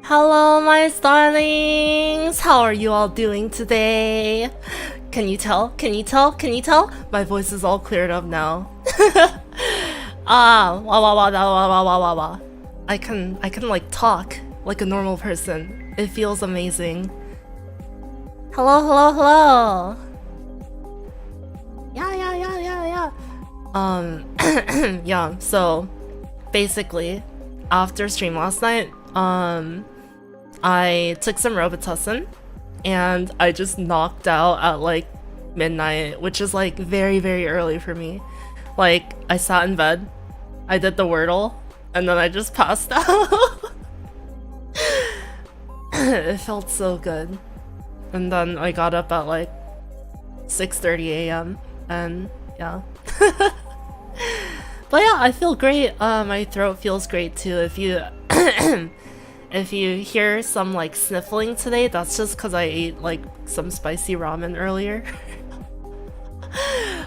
Hello, my starlings! How are you all doing today? Can you tell? Can you tell? Can you tell? My voice is all cleared up now. Wah wah wah wah wah wah wah wah. I can like talk like a normal person. It feels amazing. Hello, hello, hello! Yeah. Yeah, so basically, after stream last night, I took some Robitussin and I just knocked out at like midnight, which is like very, very early for me. Like, I sat in bed, I did the Wordle, and then I just passed out. It felt so good. And then I got up at like 6:30 a.m. and yeah. But yeah, I feel great. My throat feels great too. If you if you hear some like sniffling today, that's just because I ate like some spicy ramen earlier.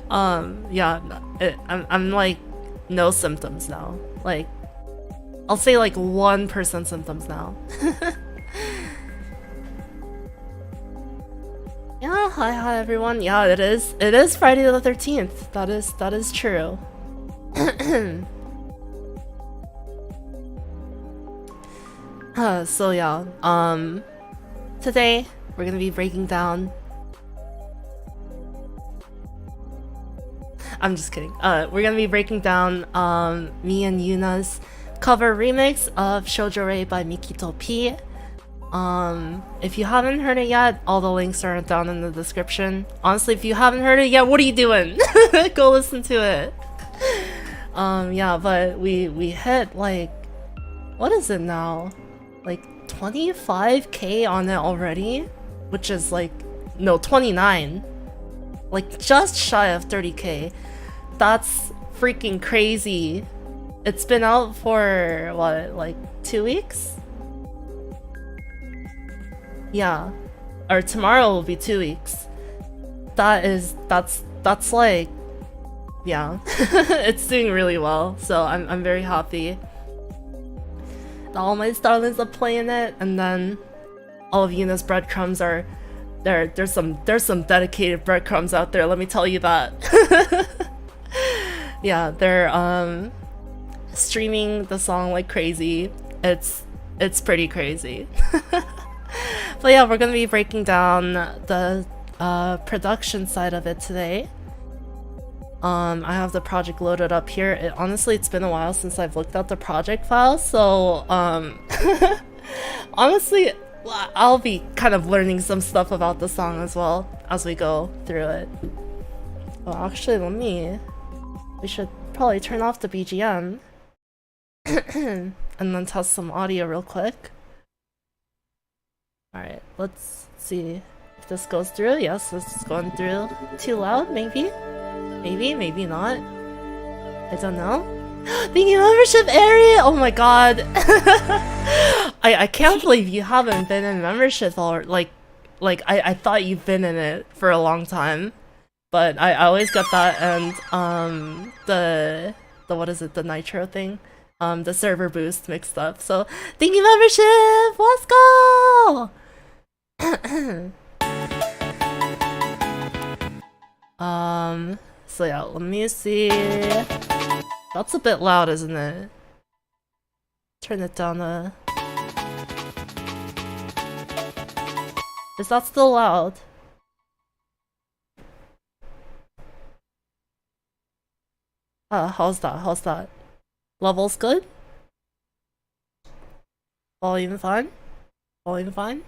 Yeah, I'm like no symptoms now. Like, I'll say like 1% symptoms now. Yeah, hi everyone. Yeah, it is Friday the 13th. That is true. So yeah, today we're gonna be breaking down. I'm just kidding. We're gonna be breaking down me and Yuna's cover remix of Shoujo Rei by MikitoP. If you haven't heard it yet, all the links are down in the description. Honestly, if you haven't heard it yet, what are you doing? Go listen to it. Yeah, but we hit like, what is it now? Like 25k on it already, which is like, no, 29. Like just shy of 30k. That's freaking crazy. It's been out for what, like 2 weeks? Yeah, or tomorrow will be 2 weeks. That's like, yeah. It's doing really well, so I'm very happy. All my starlings are playing it, and then all of Yuna's breadcrumbs are there's some dedicated breadcrumbs out there, let me tell you that. Yeah, they're streaming the song like crazy. It's pretty crazy. But yeah, we're gonna be breaking down the production side of it today. I have the project loaded up here. Honestly, it's been a while since I've looked at the project file, so honestly, I'll be kind of learning some stuff about the song as well as we go through it. Well, actually, we should probably turn off the BGM and then test some audio real quick. Alright, let's see if this goes through. Yes, this is going through. Too loud, maybe? Maybe not. I don't know. The new membership area! Oh my god. I can't believe you haven't been in membership or like I thought you've been in it for a long time. But I always get that, and the what is it, the nitro thing? The server boost mixed up. So thank you, membership! Let's go! So yeah, let me see. That's a bit loud, isn't it? Turn it down a... Is that still loud? How's that? Levels good? Volume fine? Volume fine?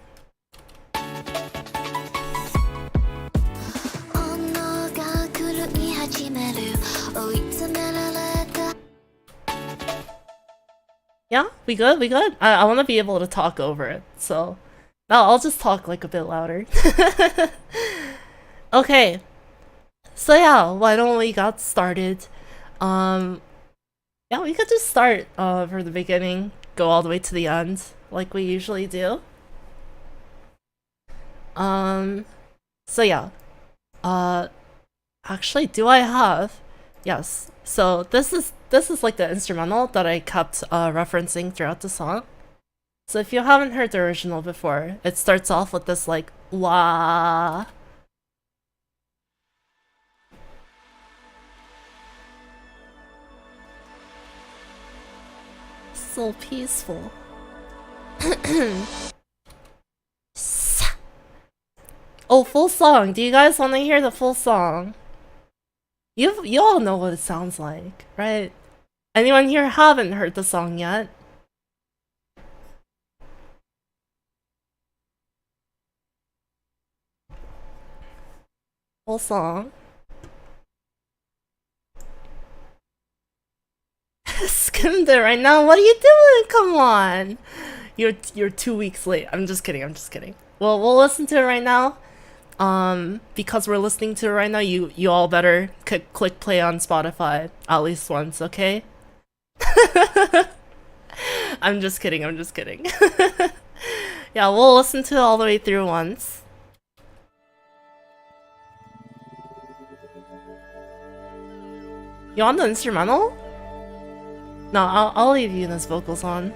Yeah, we good? I want to be able to talk over it, so I'll just talk like a bit louder. Okay, so yeah, why don't we get started? Yeah, we could just start from the beginning, go all the way to the end, like we usually do. So yeah, actually, do I have? Yes. So this is like the instrumental that I kept referencing throughout the song. So if you haven't heard the original before, it starts off with this like wah. So peaceful. Oh, full song. Do you guys want to hear the full song? You all know what it sounds like, right? Anyone here haven't heard the song yet? Full song. Skimmed it right now. What are you doing? Come on. You're 2 weeks late. I'm just kidding. I'm just kidding. Well, we'll listen to it right now. Because we're listening to it right now, you all better click play on Spotify at least once, okay? I'm just kidding. I'm just kidding. Yeah, we'll listen to it all the way through once. You want the instrumental? No, I'll leave Yuna's vocals on.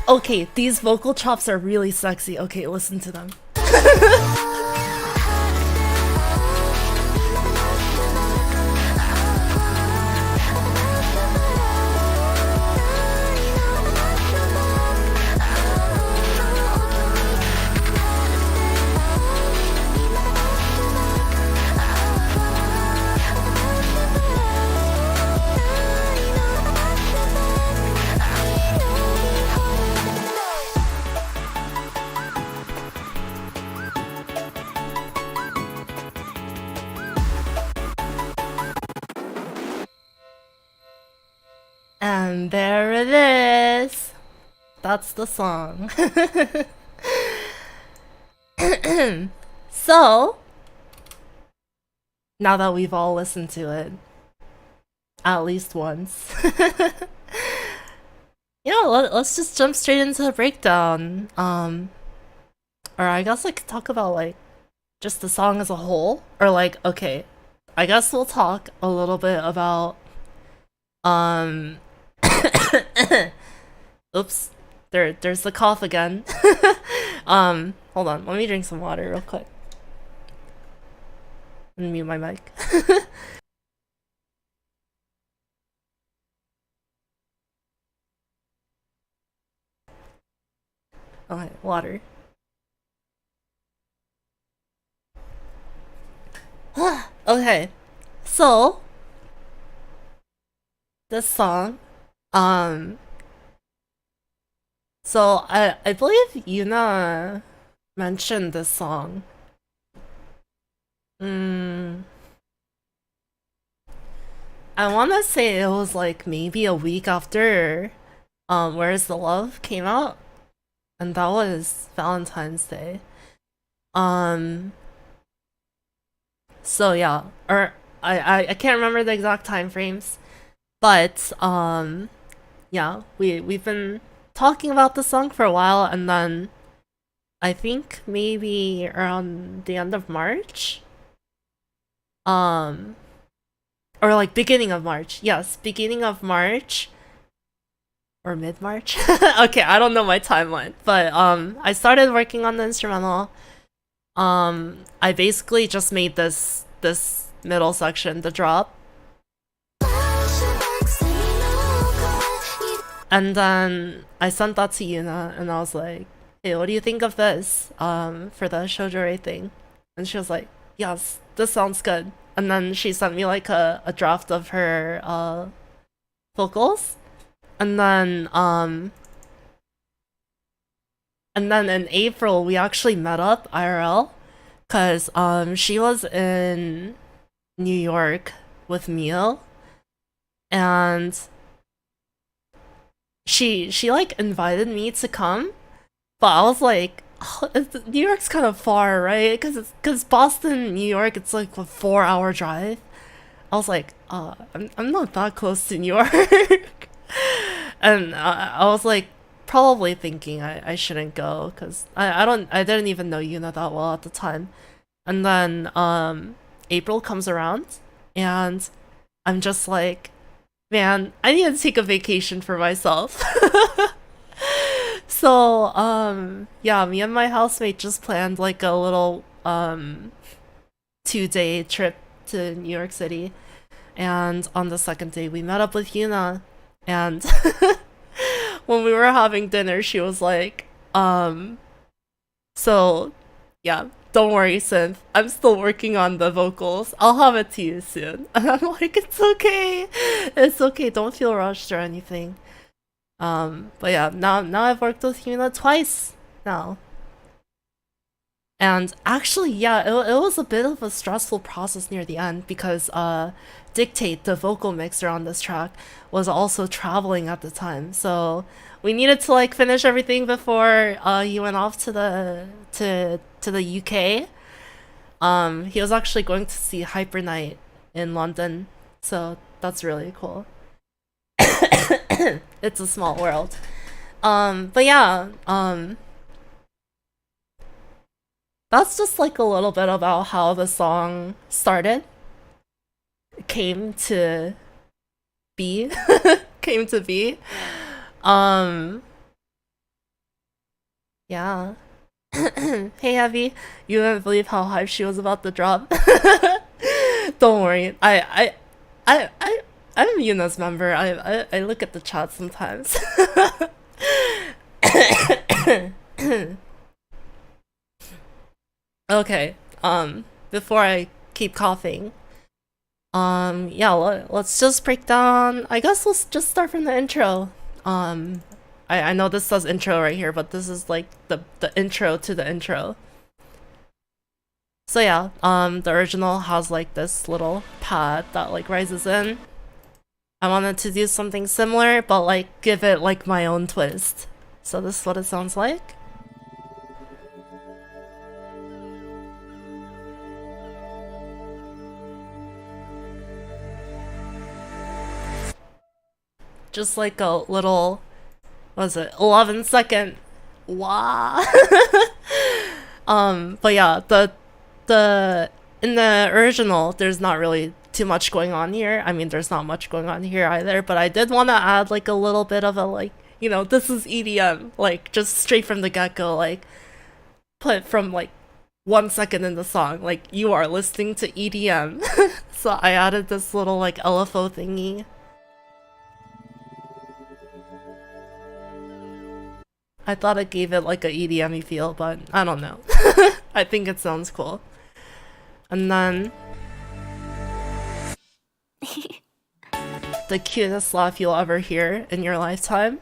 Okay, these vocal chops are really sexy. Okay, listen to them. And there it is. That's the song. So, now that we've all listened to it, at least once, let's just jump straight into the breakdown. Or I guess I could talk about like just the song as a whole, or like, okay, I guess we'll talk a little bit about oops, there's the cough again. Hold on, let me drink some water real quick. Let me mute my mic. Okay, water. Okay, so this song, so I believe Yuuna mentioned this song. I want to say it was like maybe a week after Where's the Love came out, and that was Valentine's Day. So yeah, or I can't remember the exact time frames, but yeah, we've been talking about the song for a while, and then I think maybe around the end of March, or like beginning of March. Yes, beginning of March or mid-March. Okay, I don't know my timeline, but I started working on the instrumental. I basically just made this middle section, the drop. And then I sent that to Yuuna, and I was like, hey, what do you think of this for the Shoujo Rei thing? And she was like, yes, this sounds good. And then she sent me like a draft of her vocals. And then in April we actually met up IRL, cause she was in New York with Mio, and she like invited me to come, but I was like, oh, New York's kind of far, right? Cause Boston, New York, it's like a 4-hour drive. I was like, I'm not that close to New York. And I was like, probably thinking I shouldn't go, because I didn't even know Yuuna that well at the time. And then April comes around, and I'm just like, man, I need to take a vacation for myself. So yeah, me and my housemate just planned like a little 2-day trip to New York City, and on the second day we met up with Yuuna. And when we were having dinner, she was like, so yeah, don't worry, Synth, I'm still working on the vocals. I'll have it to you soon. And I'm like, it's okay. It's okay. Don't feel rushed or anything. But yeah, now I've worked with Yuuna twice now. And actually, yeah, it was a bit of a stressful process near the end, because Dicate, the vocal mixer on this track, was also traveling at the time. So we needed to like finish everything before he went off to the UK. He was actually going to see Hyper Night in London, so that's really cool. It's a small world. But yeah, that's just like a little bit about how the song started, came to be. Came to be. Yeah. Hey Abby, you wouldn't believe how hyped she was about the drop. Don't worry. I'm Yuna's member. I look at the chat sometimes. Okay. Before I keep coughing. Yeah, let's just break down. I guess let's just start from the intro. I know this says intro right here, but this is like the intro to the intro. So yeah, the original has like this little pad that like rises in. I wanted to do something similar, but like give it like my own twist. So this is what it sounds like. Just like a little, what was it, 11-second wah. But yeah, in the original, there's not really too much going on here. I mean, there's not much going on here either, but I did want to add like a little bit of a like, you know, this is EDM, like just straight from the get-go, like put from like 1 second in the song, like you are listening to EDM. So I added this little like LFO thingy. I thought it gave it like a EDM-y feel, but I don't know. I think it sounds cool. And then the cutest laugh you'll ever hear in your lifetime.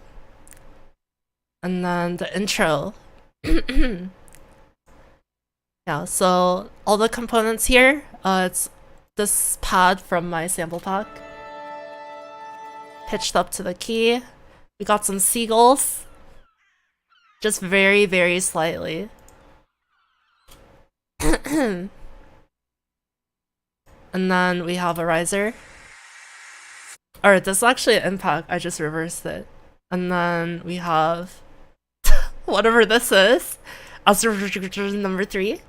And then the intro. Yeah, so all the components here, it's this pad from my sample pack. Pitched up to the key. We got some seagulls. Just very, very slightly. And then we have a riser. Alright, this is actually an impact. I just reversed it. And then we have whatever this is. Number 3.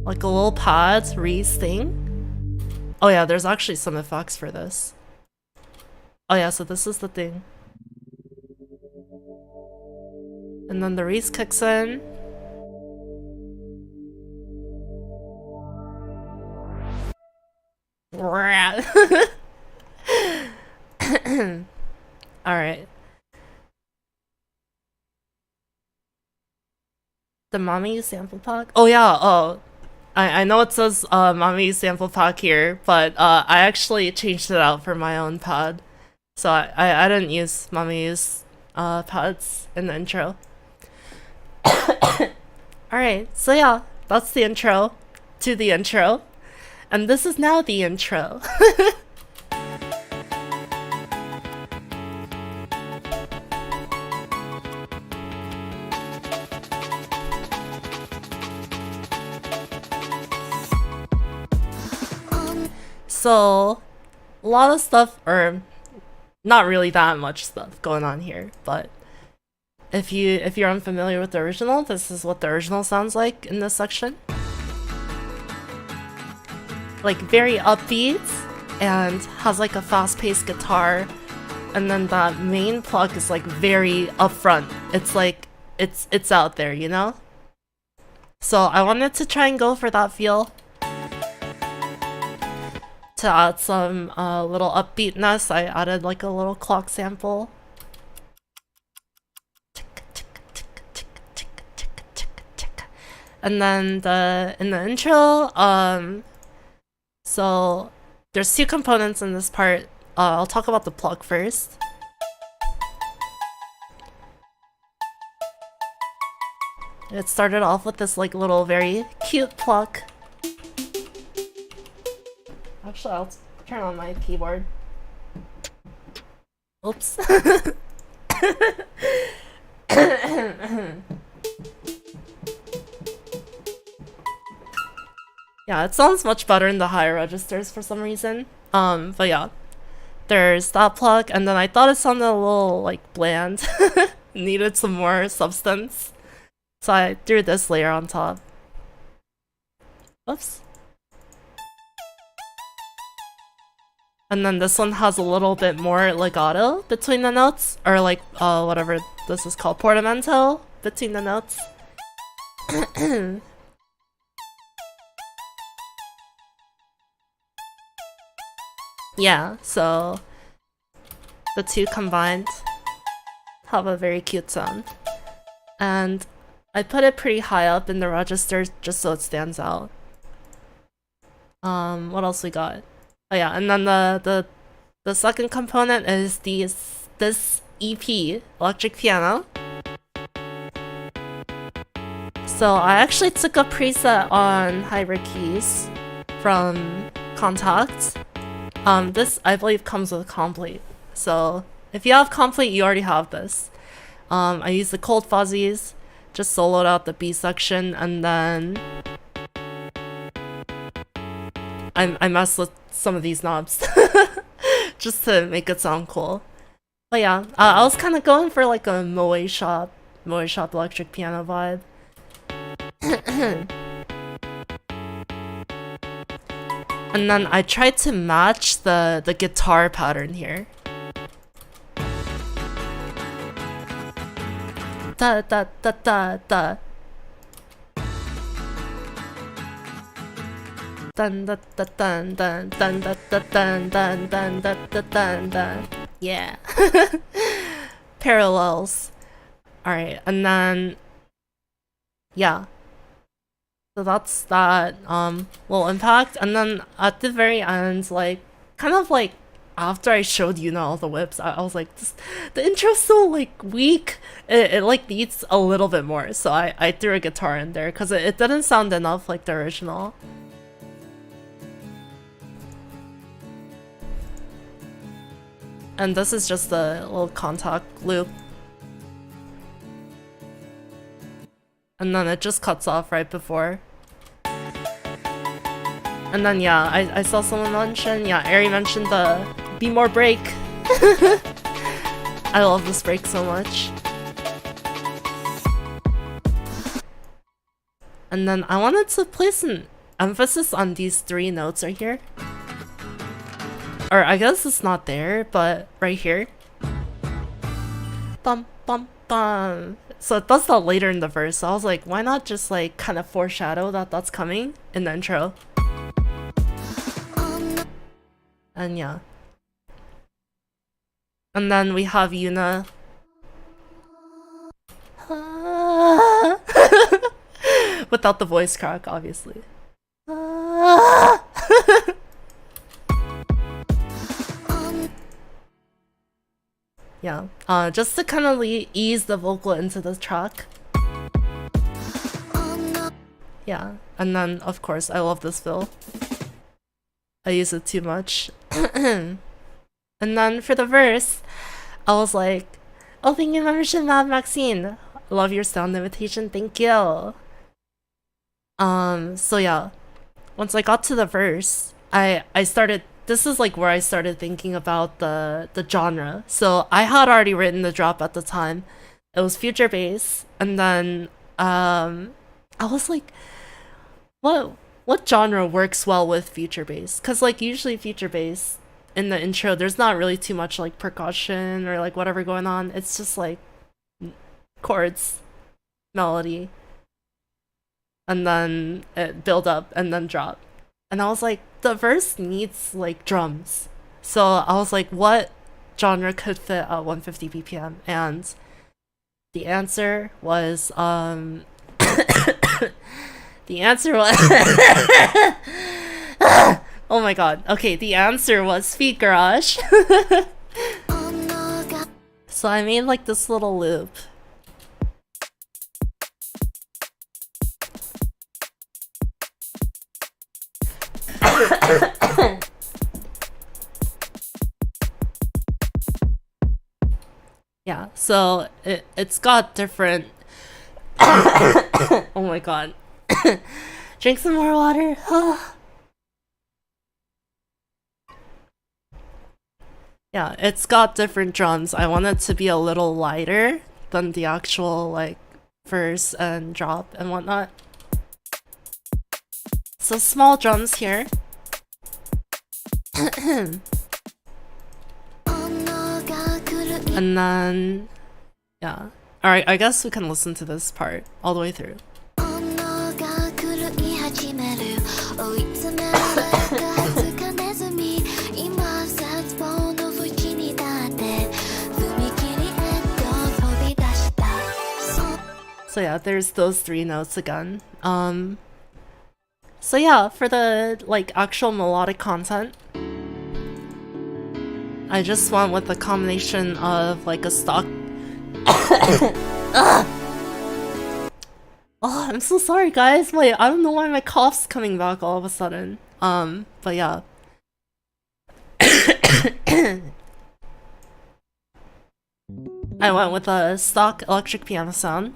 Like a little pad, Reese thing. Oh yeah, there's actually some effects for this. Oh yeah, so this is the thing. And then the Reese kicks in. Alright. The mommy sample pack? Oh yeah, oh. I know it says mommy sample pack here, but I actually changed it out for my own pad. So I didn't use mommy's pads in the intro. Alright, so yeah, that's the intro to the intro. And this is now the intro. So, a lot of stuff, or not really that much stuff going on here, but if you're unfamiliar with the original, this is what the original sounds like in this section. Like very upbeat and has like a fast-paced guitar, and then that main plug is like very upfront. It's like it's out there, you know? So I wanted to try and go for that feel. To add some little upbeatness, I added like a little clock sample. And then in the intro, so there's 2 components in this part. I'll talk about the plug first. It started off with this like little very cute pluck. Actually, I'll turn on my keyboard. Oops. Yeah, it sounds much better in the higher registers for some reason. But yeah. There's that plug, and then I thought it sounded a little, like, bland. Needed some more substance. So I threw this layer on top. Oops. And then this one has a little bit more legato between the notes, or like whatever this is called, portamento between the notes. Yeah, so the two combined have a very cute sound. And I put it pretty high up in the register just so it stands out. What else we got? Oh yeah, and then the second component is this EP, electric piano. So I actually took a preset on hybrid keys from Contact. This I believe comes with Complete. So if you have Complete, you already have this. I used the cold fuzzies, just soloed out the B section, and then I messed with some of these knobs just to make it sound cool. But yeah, I was kind of going for like a Moe Shop electric piano vibe. And then I tried to match the guitar pattern here. Da da da da da. Dun dun dun dun dun dun dun dun dun dun dun dun. Yeah. Parallels. Alright, and then yeah. So that's that little impact, and then at the very end, like kind of like after I showed Yuuna all the whips, I was like, the intro's so like weak. It like needs a little bit more. So I threw a guitar in there because it didn't sound enough like the original. And this is just a little contact loop. And then it just cuts off right before. And then yeah, I saw someone mention, yeah, Ari mentioned the be more break. I love this break so much. And then I wanted to place an emphasis on these three notes right here. Or I guess it's not there, but right here. Bum bum bum. So it does that later in the verse, so I was like, why not just like kind of foreshadow that that's coming in the intro? And yeah. And then we have Yuuna. Without the voice crack, obviously. Yeah, just to kind of ease the vocal into the track. Yeah, and then of course I love this fill. I use it too much. And then for the verse, I was like, oh, thank you membership, Mad Maxine. Love your sound invitation, thank you. So yeah, once I got to the verse, I started. This is like where I started thinking about the genre. So I had already written the drop at the time. It was future bass, and then I was like, what genre works well with future bass? Cause like usually future bass in the intro, there's not really too much like percussion or like whatever going on. It's just like chords, melody, and then it build up and then drop. And I was like, the verse needs like drums. So I was like, what genre could fit at 150 BPM? And the answer was the answer was oh my god. Okay, the answer was Speed Garage. So I made like this little loop. Yeah, so it's got different oh my god. Drink some more water. Yeah, it's got different drums. I want it to be a little lighter than the actual like verse and drop and whatnot. So small drums here. And then, yeah. Alright, I guess we can listen to this part all the way through. So yeah, there's those 3 notes again. So yeah, for the like actual melodic content, I just went with a combination of like a stock. Oh, I'm so sorry, guys. Wait, I don't know why my cough's coming back all of a sudden. But yeah. I went with a stock electric piano sound.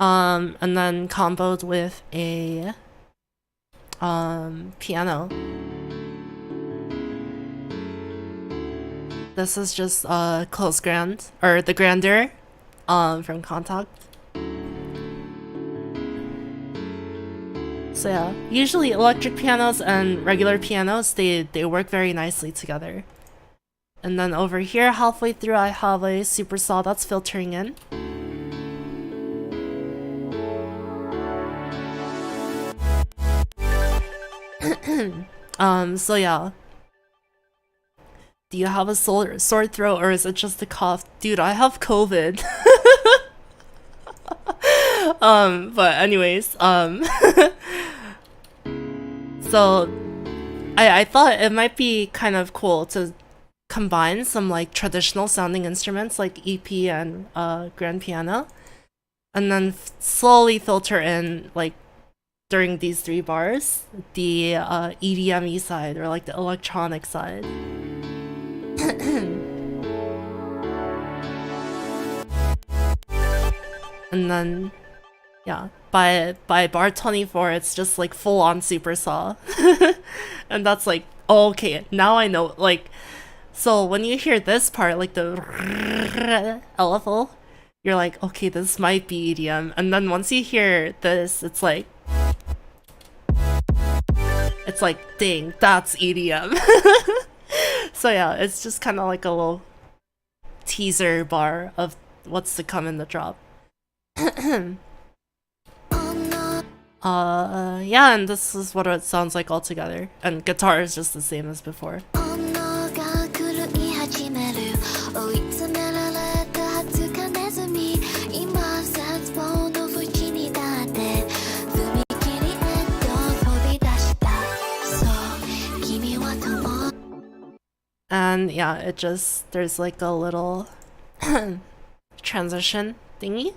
And then comboed with a piano. This is just close grand, or the grandeur from Contact. So yeah, usually electric pianos and regular pianos, they work very nicely together. And then over here, halfway through, I have a super saw that's filtering in. So yeah. Do you have a sore throat or is it just a cough? Dude, I have COVID. But anyways, so I thought it might be kind of cool to combine some like traditional sounding instruments like EP and grand piano, and then slowly filter in like during these 3 bars the EDM-y side or like the electronic side. And then yeah, by bar 24 it's just like full on super saw. And that's like, oh, okay, now I know. Like, so when you hear this part, like the LFO, you're like, okay, this might be EDM. And then once you hear this, it's like, dang, that's EDM. So yeah, it's just kind of like a little teaser bar of what's to come in the drop. Yeah, and this is what it sounds like all together. And guitar is just the same as before. And yeah, it just, there's like a little transition thingy.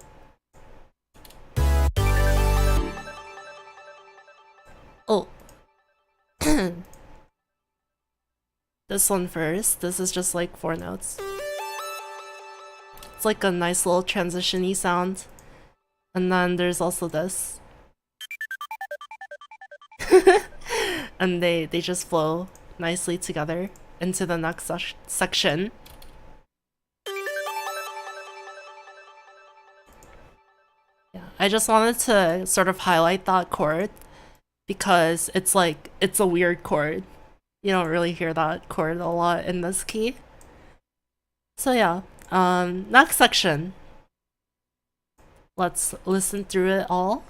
Oh. This one first. This is just like 4 notes. It's like a nice little transition-y sound. And then there's also this. And they just flow nicely together into the next section. Yeah, I just wanted to sort of highlight that chord because it's like, it's a weird chord. You don't really hear that chord a lot in this key. So yeah, next section. Let's listen through it all.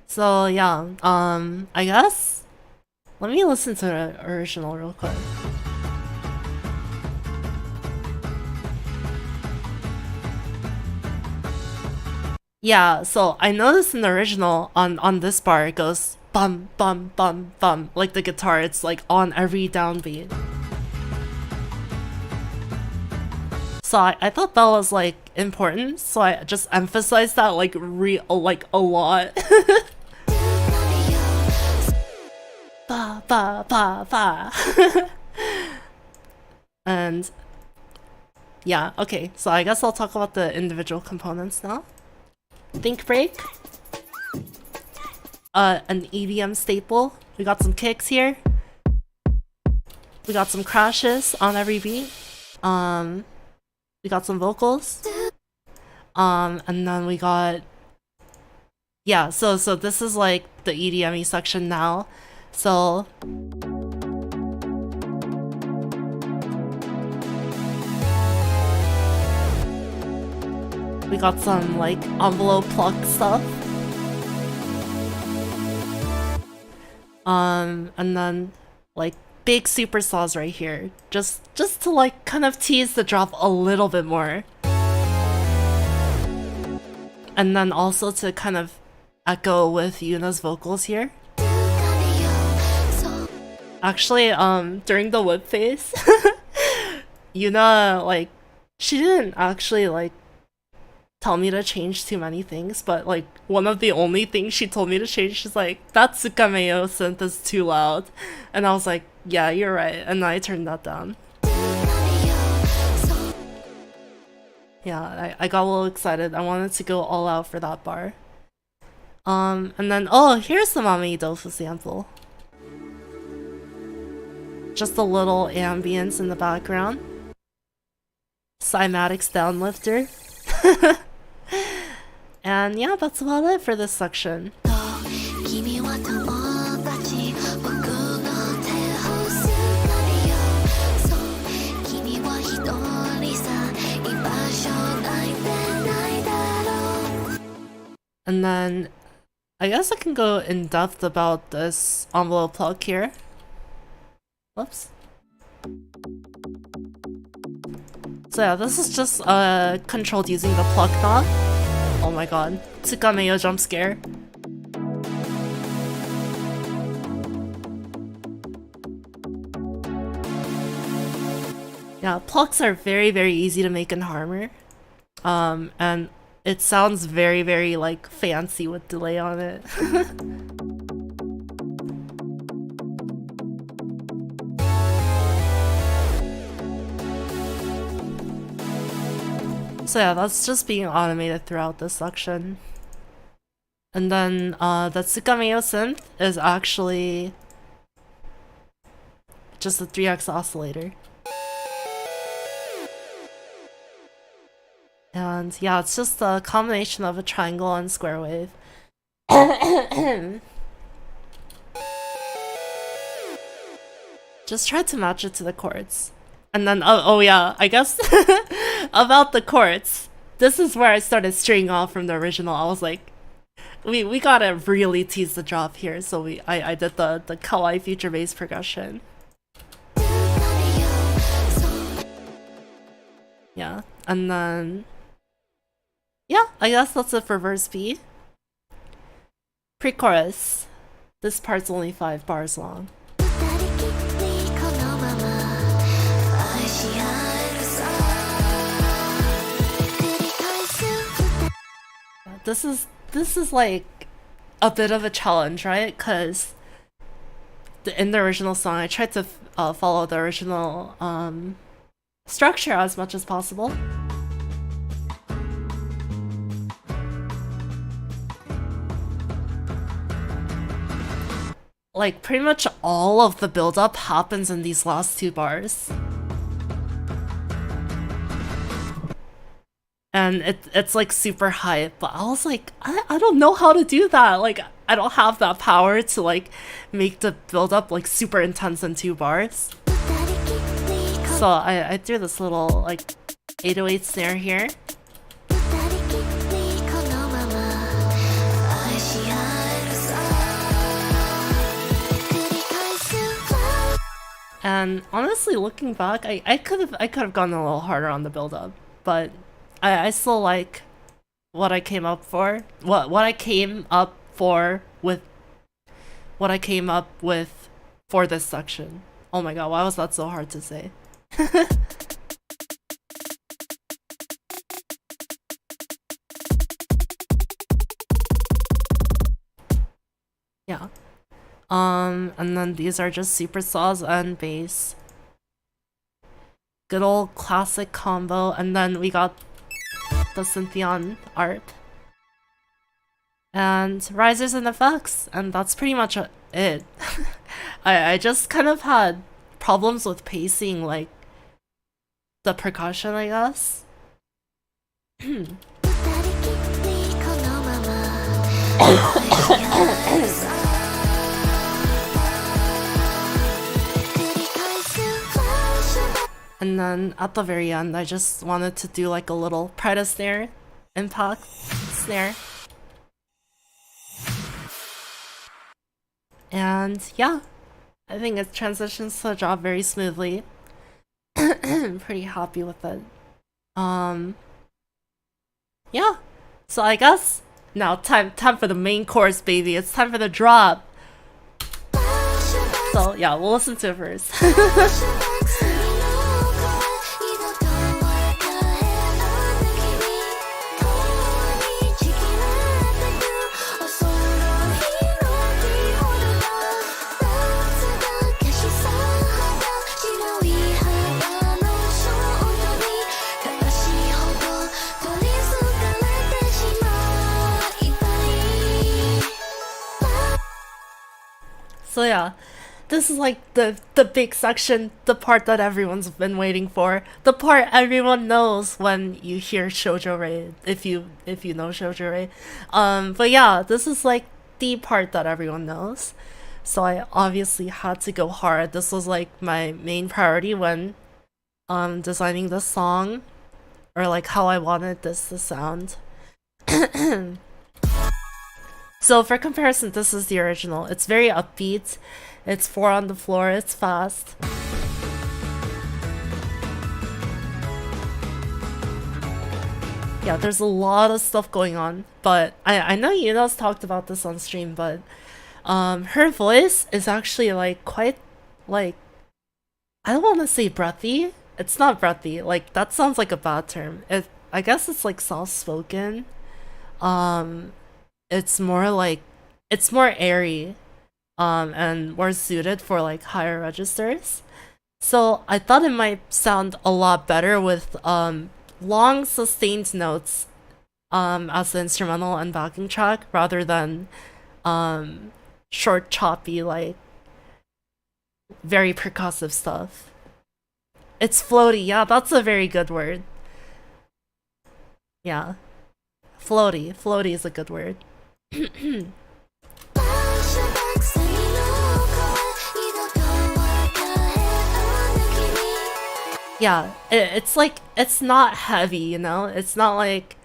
So yeah, I guess let me listen to the original real quick. Yeah, so I noticed in the original on this bar it goes bum bum bum bum, like the guitar, it's like on every downbeat. So I thought that was like important, so I just emphasized that like a lot. Ba ba ba ba. And yeah, okay, so I guess I'll talk about the individual components now. Think break. An EDM staple. We got some kicks here. We got some crashes on every beat. We we got some vocals. And then we got, yeah, so this is like the EDM-y section now. So we got some like envelope pluck stuff. And then like big super saws right here, just to like kind of tease the drop a little bit more. And then also to kind of echo with Yuna's vocals here. Actually, during the whip phase, Yuuna, like, she didn't actually, like, tell me to change too many things, but, like, one of the only things she told me to change is, like, that Tsukameo synth is too loud. And I was like, yeah, you're right. And I turned that down. Yeah, I got a little excited. I wanted to go all out for that bar. And then, oh, here's the Mami Dofu sample. Just a little ambience in the background. Cymatics downlifter. And yeah, that's about it for this section. And then I guess I can go in depth about this envelope plug here. Whoops. So yeah, this is just controlled using the pluck knob. Oh my god. Tsukameo jump scare. Yeah, plucks are very, very easy to make in Harmor. And it sounds very, very like fancy with delay on it. So yeah, that's just being automated throughout this section. And then the Tsukameo synth is actually just a 3x oscillator. And yeah, it's just a combination of a triangle and square wave. Just try to match it to the chords. And then, oh yeah, I guess about the chords. This is where I started straying off from the original. I was like, we gotta really tease the drop here. So I did the kawaii future bass progression. Yeah, and then yeah, I guess that's it for verse B. Pre-chorus. This part's only 5 bars long. This is like a bit of a challenge, right? Because in the original song, I tried to follow the original structure as much as possible. Like, pretty much all of the build-up happens in these last 2 bars. And it's like super hype, but I was like, I don't know how to do that. Like, I don't have that power to like make the build-up like super intense in 2 bars. So I threw this little like 808 snare here. And honestly, looking back, I could have gone a little harder on the build-up, but I still like what I came up for. What I came up for with what I came up with for this section. Oh my god, why was that so hard to say? Yeah. And then these are just super saws and bass. Good old classic combo, and then we got the Synthion art. And risers and effects, and that's pretty much it. I just kind of had problems with pacing, like the percussion, I guess. And then at the very end, I just wanted to do like a little Prida snare, impact snare. And yeah, I think it transitions to the job very smoothly. I'm pretty happy with it. Yeah. So I guess now time for the main course, baby. It's time for the drop. So yeah, we'll listen to it first. So yeah, this is like the big section, the part that everyone's been waiting for, the part everyone knows when you hear Shoujo Rei, if you know Shoujo Rei. But yeah, this is like the part that everyone knows. So I obviously had to go hard. This was like my main priority when designing the song, or like how I wanted this to sound. So for comparison, this is the original. It's very upbeat. It's 4 on the floor. It's fast. Yeah, there's a lot of stuff going on. But I know Yuna's talked about this on stream, but her voice is actually like quite like, I don't want to say breathy. It's not breathy. Like that sounds like a bad term. I guess it's like soft spoken. It's more like, it's more airy and more suited for like higher registers. So I thought it might sound a lot better with long sustained notes as the instrumental and backing track rather than short choppy like very percussive stuff. It's floaty. Yeah, that's a very good word. Yeah, floaty is a good word. Yeah, it's like, it's not heavy, you know? It's not like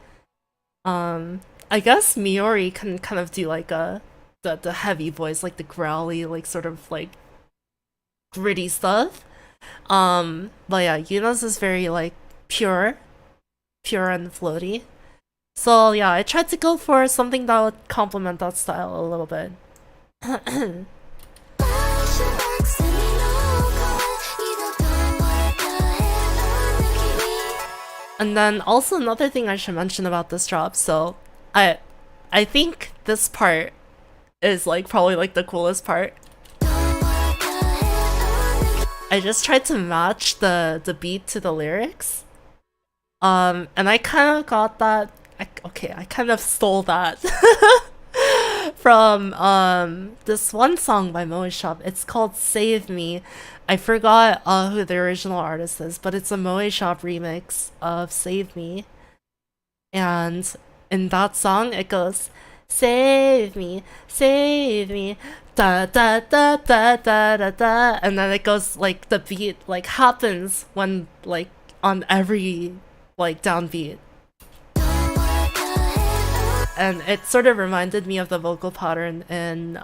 I guess Miori can kind of do like the heavy voice, like the growly, like sort of like gritty stuff. But yeah, Yuna's is very like pure and floaty. So yeah, I tried to go for something that would complement that style a little bit. And then also another thing I should mention about this drop, so I think this part is like probably like the coolest part. I just tried to match the beat to the lyrics. And I kind of got that, I kind of stole that from this one song by Moe Shop. It's called Save Me. I forgot who the original artist is, but it's a Moe Shop remix of Save Me. And in that song it goes, save me, da da da da da da da, and then it goes like the beat like happens when like on every like downbeat. And it sort of reminded me of the vocal pattern in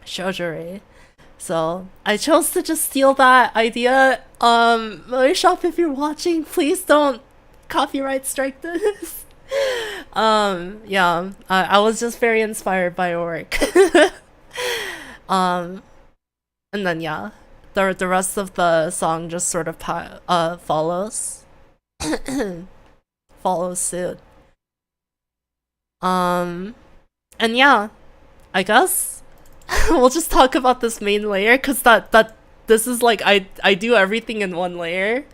Shoujo Rei. So I chose to just steal that idea. Moe Shop, if you're watching, please don't copyright strike this. Yeah, I was just very inspired by your work. And then yeah, the rest of the song just sort of follows follows suit. And yeah, I guess we'll just talk about this main layer, because this is like I do everything in one layer.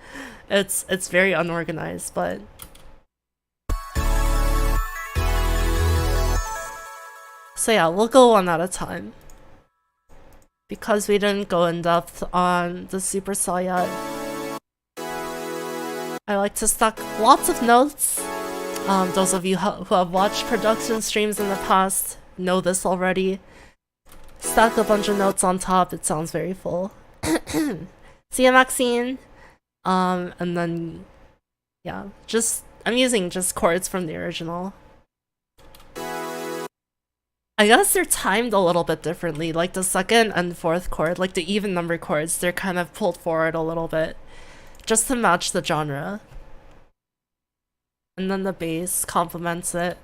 It's very unorganized, but so yeah, we'll go one at a time because we didn't go in depth on the supercell yet. I like to stack lots of notes. Those of you who have watched production streams in the past know this already. Stack a bunch of notes on top, it sounds very full. See ya, Maxine? And then, yeah, I'm using just chords from the original. I guess they're timed a little bit differently, like the second and fourth chord, like the even number chords, they're kind of pulled forward a little bit, just to match the genre. And then the bass complements it.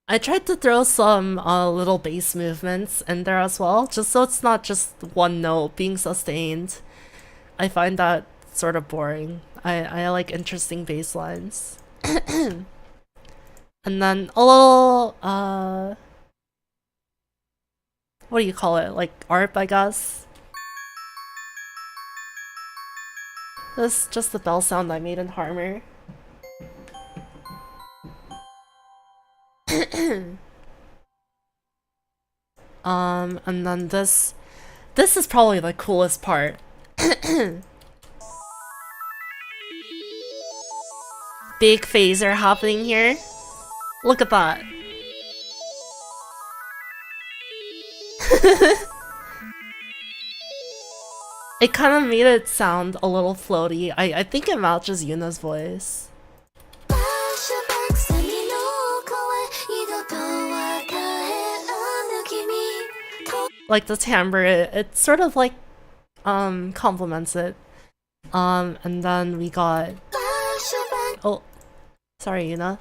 I tried to throw some little bass movements in there as well, just so it's not just one note being sustained. I find that sort of boring. I like interesting bass lines. And then a little, what do you call it? Like ARP, I guess? This is just the bell sound I made in Harmer. And then this is probably the coolest part. Big phaser happening here. Look at that. It kind of made it sound a little floaty. I think it matches Yuna's voice. Like the timbre, it sort of like complements it. And then we got, oh, sorry, Yuuna.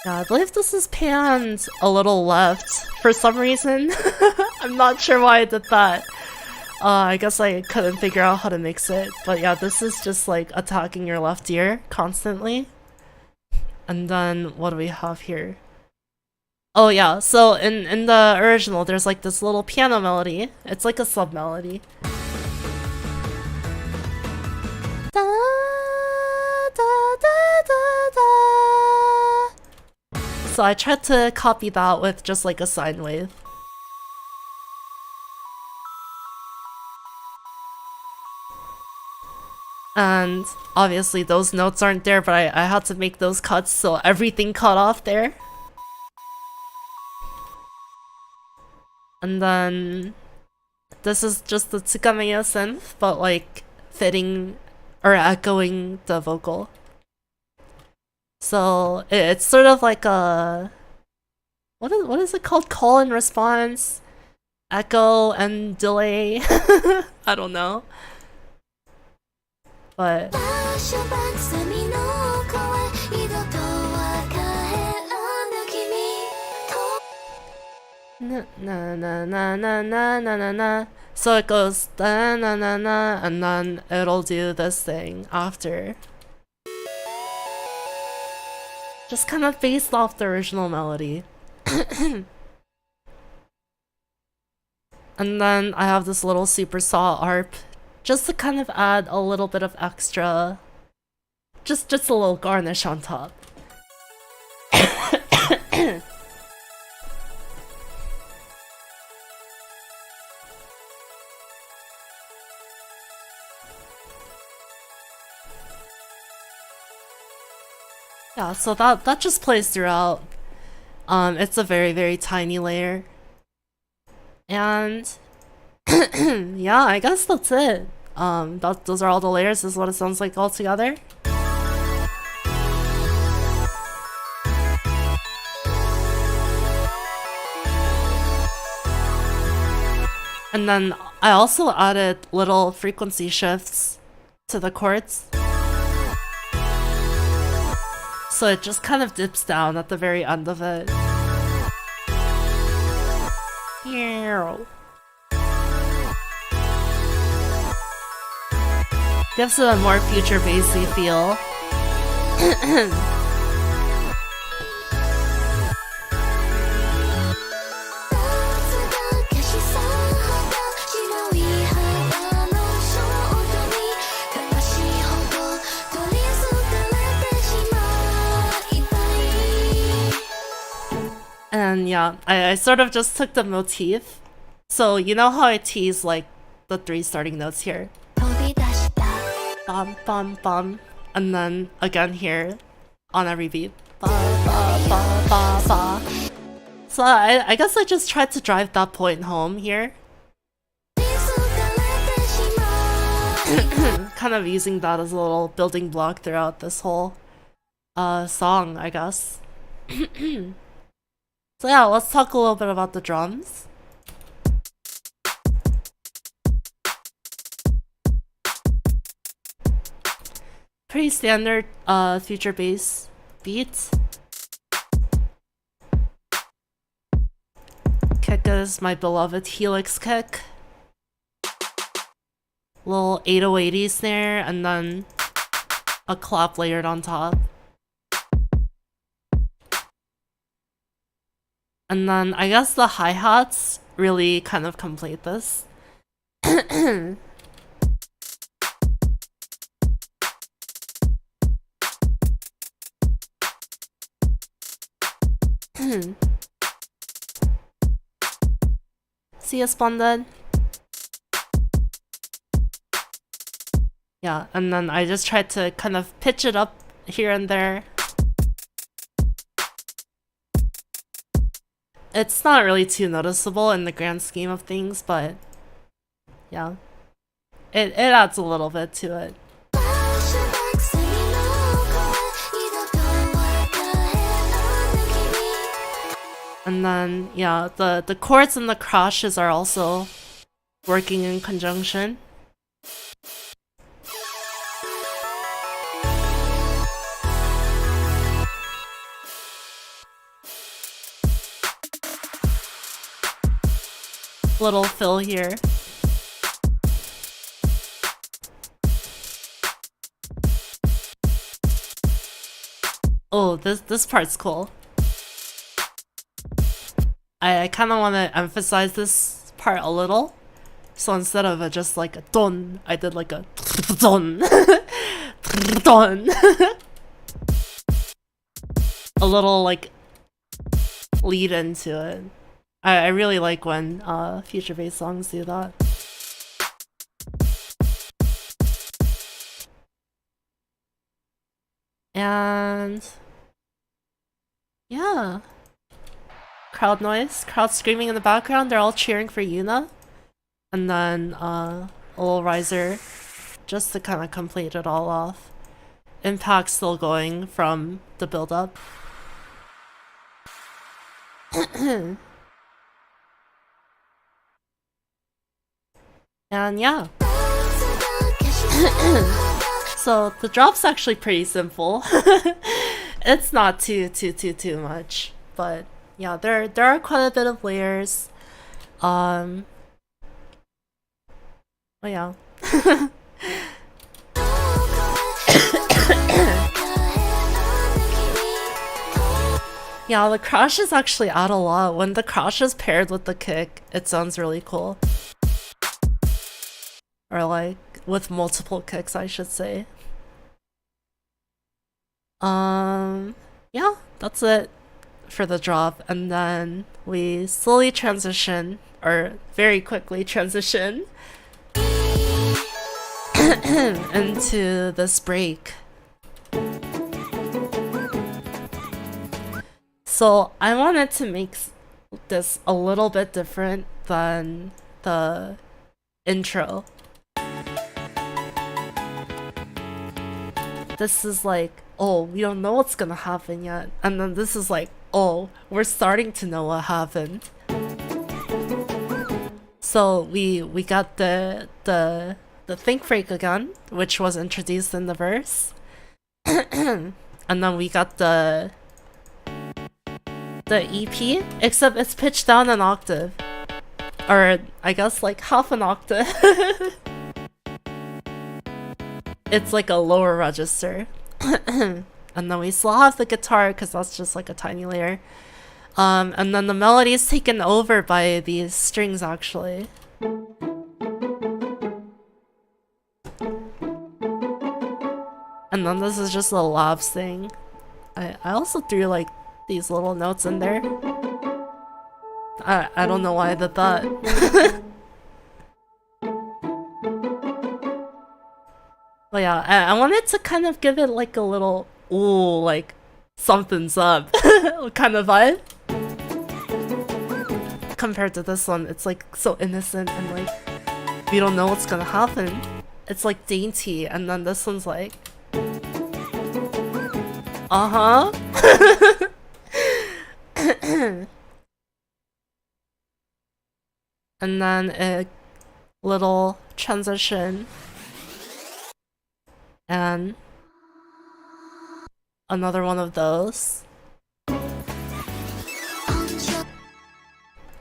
Yeah, I believe this is panned a little left for some reason. I'm not sure why I did that. I guess I couldn't figure out how to mix it. But yeah, this is just like attacking your left ear constantly. And then what do we have here? Oh yeah, so in the original there's like this little piano melody. It's like a sub melody. Da, da, da, da, da. So I tried to copy that with just like a sine wave. And obviously those notes aren't there, but I had to make those cuts so everything cut off there. And then this is just the Tsukameya synth, but like fitting or echoing the vocal. So it's sort of like a what is it called? Call and response, echo and delay. I don't know, but. Na na na na na na na na. So it goes da na na na, and then it'll do this thing after. Just kind of based off the original melody. And then I have this little super saw ARP, just to kind of add a little bit of extra, just a little garnish on top. Yeah, so that just plays throughout. It's a very, very tiny layer. And yeah, I guess that's it. Those are all the layers, this is what it sounds like all together. And then I also added little frequency shifts to the chords. So it just kind of dips down at the very end of it. Gives it a more future bassy feel. yeah, I sort of just took the motif. So you know how I tease like the 3 starting notes here? Bum, bum, bum. And then again here on every beat. Ba, ba, ba, ba, ba. So I guess I just tried to drive that point home here. Kind of using that as a little building block throughout this whole song, I guess. So yeah, let's talk a little bit about the drums. Pretty standard future bass beats. Kick is my beloved helix kick. Little 808 snare and then a clap layered on top. And then I guess the hi-hats really kind of complete this. See you, Splendid. Yeah, and then I just tried to kind of pitch it up here and there. It's not really too noticeable in the grand scheme of things, but yeah, it adds a little bit to it. And then, yeah, the chords and the crashes are also working in conjunction. Little fill here. Oh, this part's cool. I kind of want to emphasize this part a little. So instead of just like a don, I did like a don. Don. A little like lead into it. I really like when future bass songs do that. And yeah. Crowd noise, crowd screaming in the background, they're all cheering for Yuuna. And then a little riser just to kind of complete it all off. Impact still going from the build up. And yeah. So the drop's actually pretty simple. It's not too much, but yeah, there are quite a bit of layers. Oh yeah. Yeah, the crashes actually add a lot. When the crash is paired with the kick, it sounds really cool. Or like, with multiple kicks, I should say. Yeah, that's it for the drop. And then we slowly transition, or very quickly transition, into this break. So I wanted to make this a little bit different than the intro. This is like, oh, we don't know what's gonna happen yet. And then this is like, oh, we're starting to know what happened. So we got the think break again, which was introduced in the verse. And then we got the EP, except it's pitched down an octave. Or I guess like half an octave. It's like a lower register. And then we still have the guitar because that's just like a tiny layer. And then the melody is taken over by these strings actually. And then this is just a labs thing. I also threw like these little notes in there. I don't know why I did that. But yeah, I wanted to kind of give it like a little, ooh, like something's up kind of vibe. Compared to this one, it's like so innocent and like we don't know what's gonna happen. It's like dainty, and then this one's like, uh-huh. And then a little transition. And another one of those.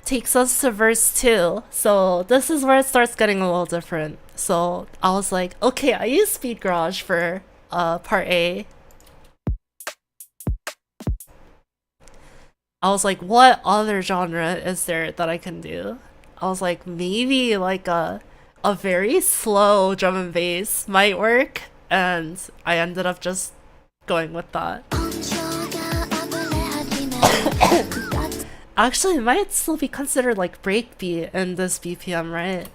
Takes us to verse 2. So this is where it starts getting a little different. So I was like, okay, I used Speed Garage for part A. I was like, what other genre is there that I can do? I was like, maybe like a very slow drum and bass might work. And I ended up just going with that. Actually, it might still be considered like breakbeat in this BPM, right?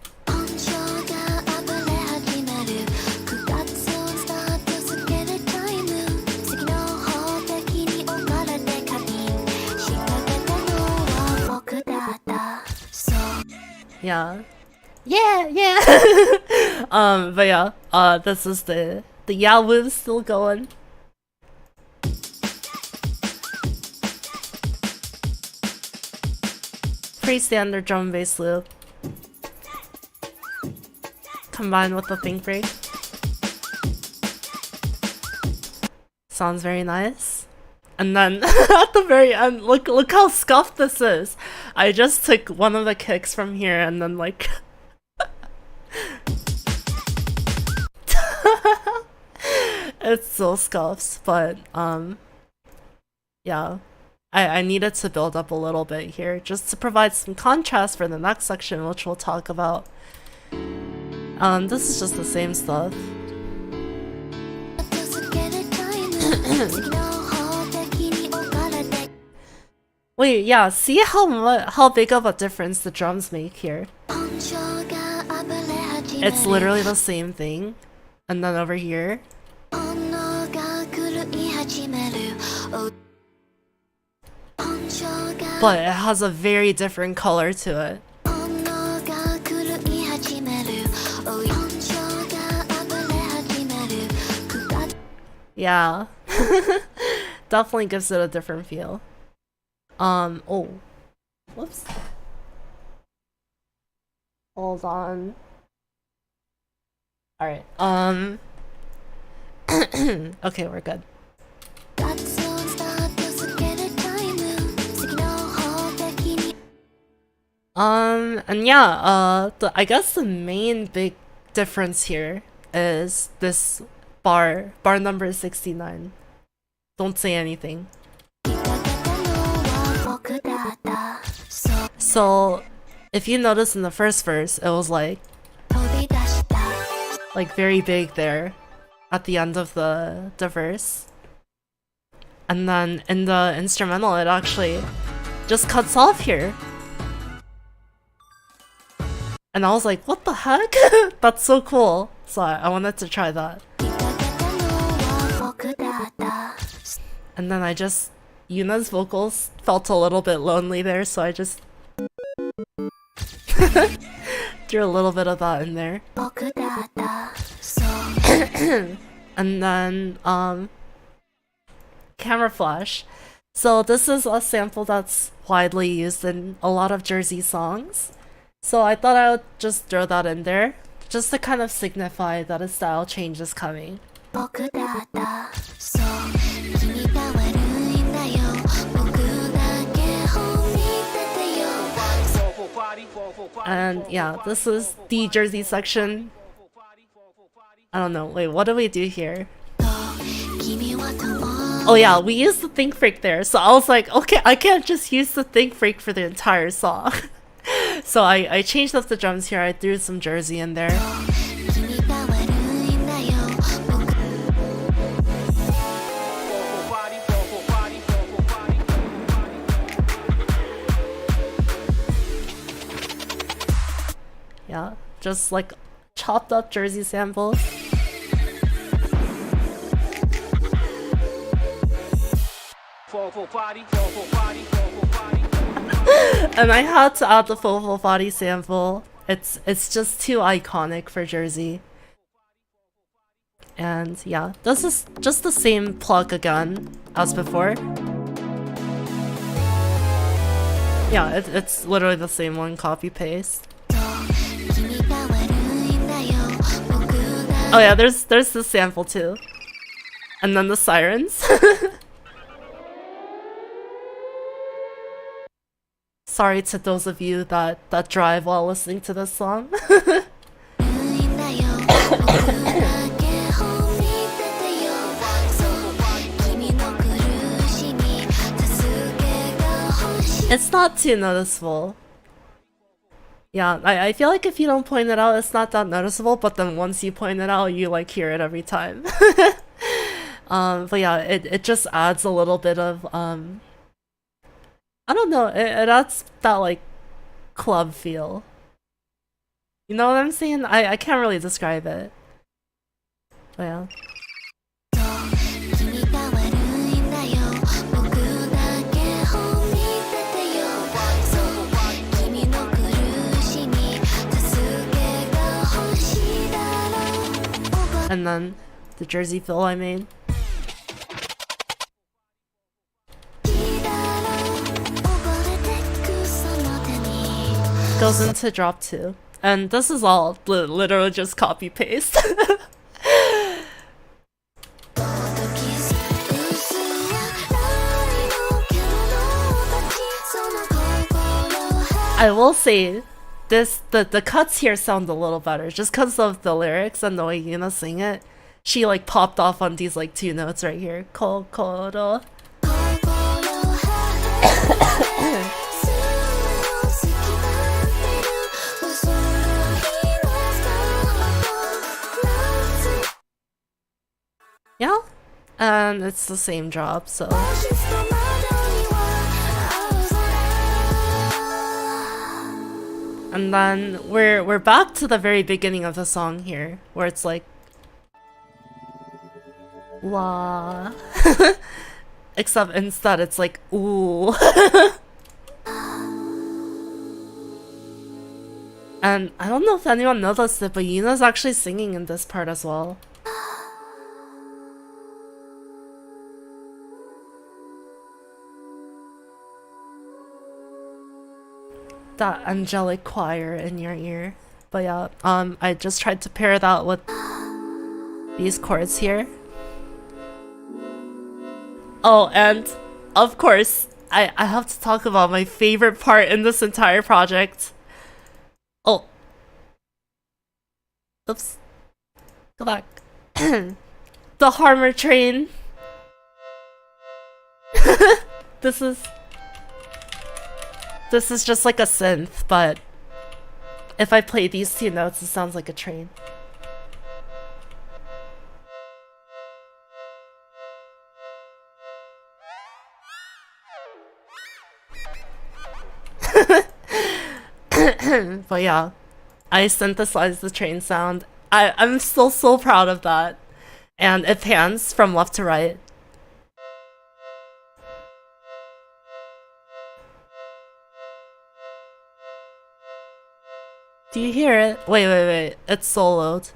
Yeah. But yeah, this is the Yahoo still going. Pretty standard drum and bass loop. Combined with the think break. Sounds very nice. And then at the very end, look how scuffed this is. I just took one of the kicks from here and then like it's still scuffs, but yeah. I needed to build up a little bit here just to provide some contrast for the next section, which we'll talk about. This is just the same stuff. Wait, yeah, see how big of a difference the drums make here. It's literally the same thing. And then over here. But it has a very different color to it. Yeah. Definitely gives it a different feel. Oh. Whoops. Hold on. Alright, okay, we're good. And yeah, I guess the main big difference here is this bar number 69. Don't say anything. So, if you notice in the first verse, it was like very big there at the end of the verse. And then in the instrumental, it actually just cuts off here. And I was like, what the heck? That's so cool. So I wanted to try that. And then Yuuna's vocals felt a little bit lonely there, so I just threw a little bit of that in there. And then, camera flash. So this is a sample that's widely used in a lot of Jersey songs. So I thought I would just throw that in there, just to kind of signify that a style change is coming. And yeah, this is the Jersey section. I don't know, wait, what do we do here? Oh yeah, we used the think freak there, so I was like, okay, I can't just use the think freak for the entire song. So I changed up the drums here, I threw some Jersey in there. Yeah, just like chopped up Jersey samples. And I had to add the full body sample. It's just too iconic for Jersey. And yeah, this is just the same plug again as before. Yeah, it's literally the same one, copy paste. Oh yeah, there's this sample too. And then the sirens. Sorry to those of you that drive while listening to this song. It's not too noticeable. Yeah, I feel like if you don't point it out, it's not that noticeable, but then once you point it out, you like hear it every time. But yeah, it just adds a little bit of, I don't know, it adds that like club feel. You know what I'm saying? I can't really describe it. But yeah. And then the Jersey fill I made. Goes into drop 2. And this is all literally just copy paste. I will say the cuts here sound a little better just because of the lyrics and the way Yuuna sing it. She like popped off on these like 2 notes right here. Kokoro. Yeah, and it's the same job, so. And then we're back to the very beginning of the song here, where it's like, wah. Except instead it's like, ooh. And I don't know if anyone noticed it, but Yuna's actually singing in this part as well. That angelic choir in your ear. But yeah, I just tried to pair that with these chords here. Oh, and of course, I have to talk about my favorite part in this entire project. Oh. Oops. Go back. The Harmer train. This is just like a synth, but if I play these 2 notes, it sounds like a train. But yeah, I synthesized the train sound. I'm still so proud of that. And it pans from left to right. Do you hear it? Wait. It's soloed.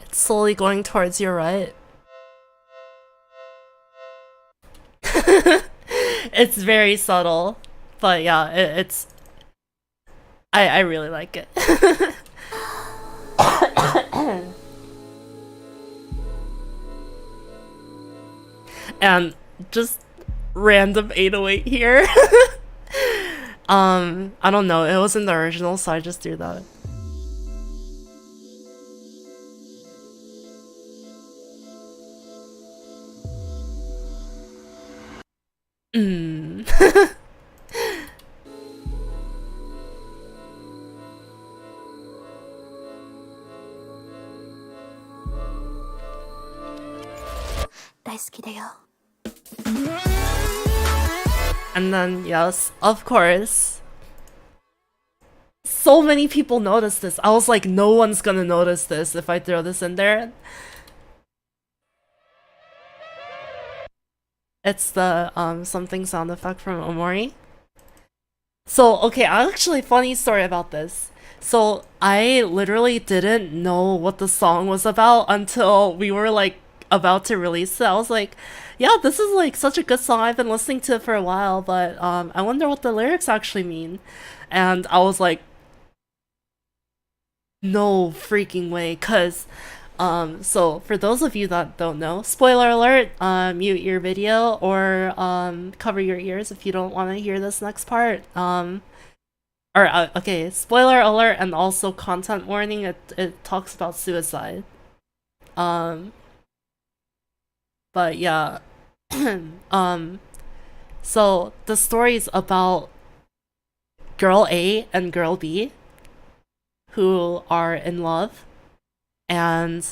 It's slowly going towards your right. It's very subtle. But yeah, it's... I really like it. And just random 808 here. I don't know, it was in the original, so I just threw that. And then, yes, of course, so many people noticed this. I was like, no one's gonna notice this if I throw this in there. It's the something sound effect from Omori. So, okay, actually, funny story about this. So, I literally didn't know what the song was about until we were like about to release it. I was like, yeah, this is like such a good song. I've been listening to it for a while, but I wonder what the lyrics actually mean. And I was like, no freaking way, cause so for those of you that don't know, spoiler alert, mute your video or cover your ears if you don't want to hear this next part. Okay, spoiler alert and also content warning, it talks about suicide. But yeah. So the story's about girl A and girl B who are in love. And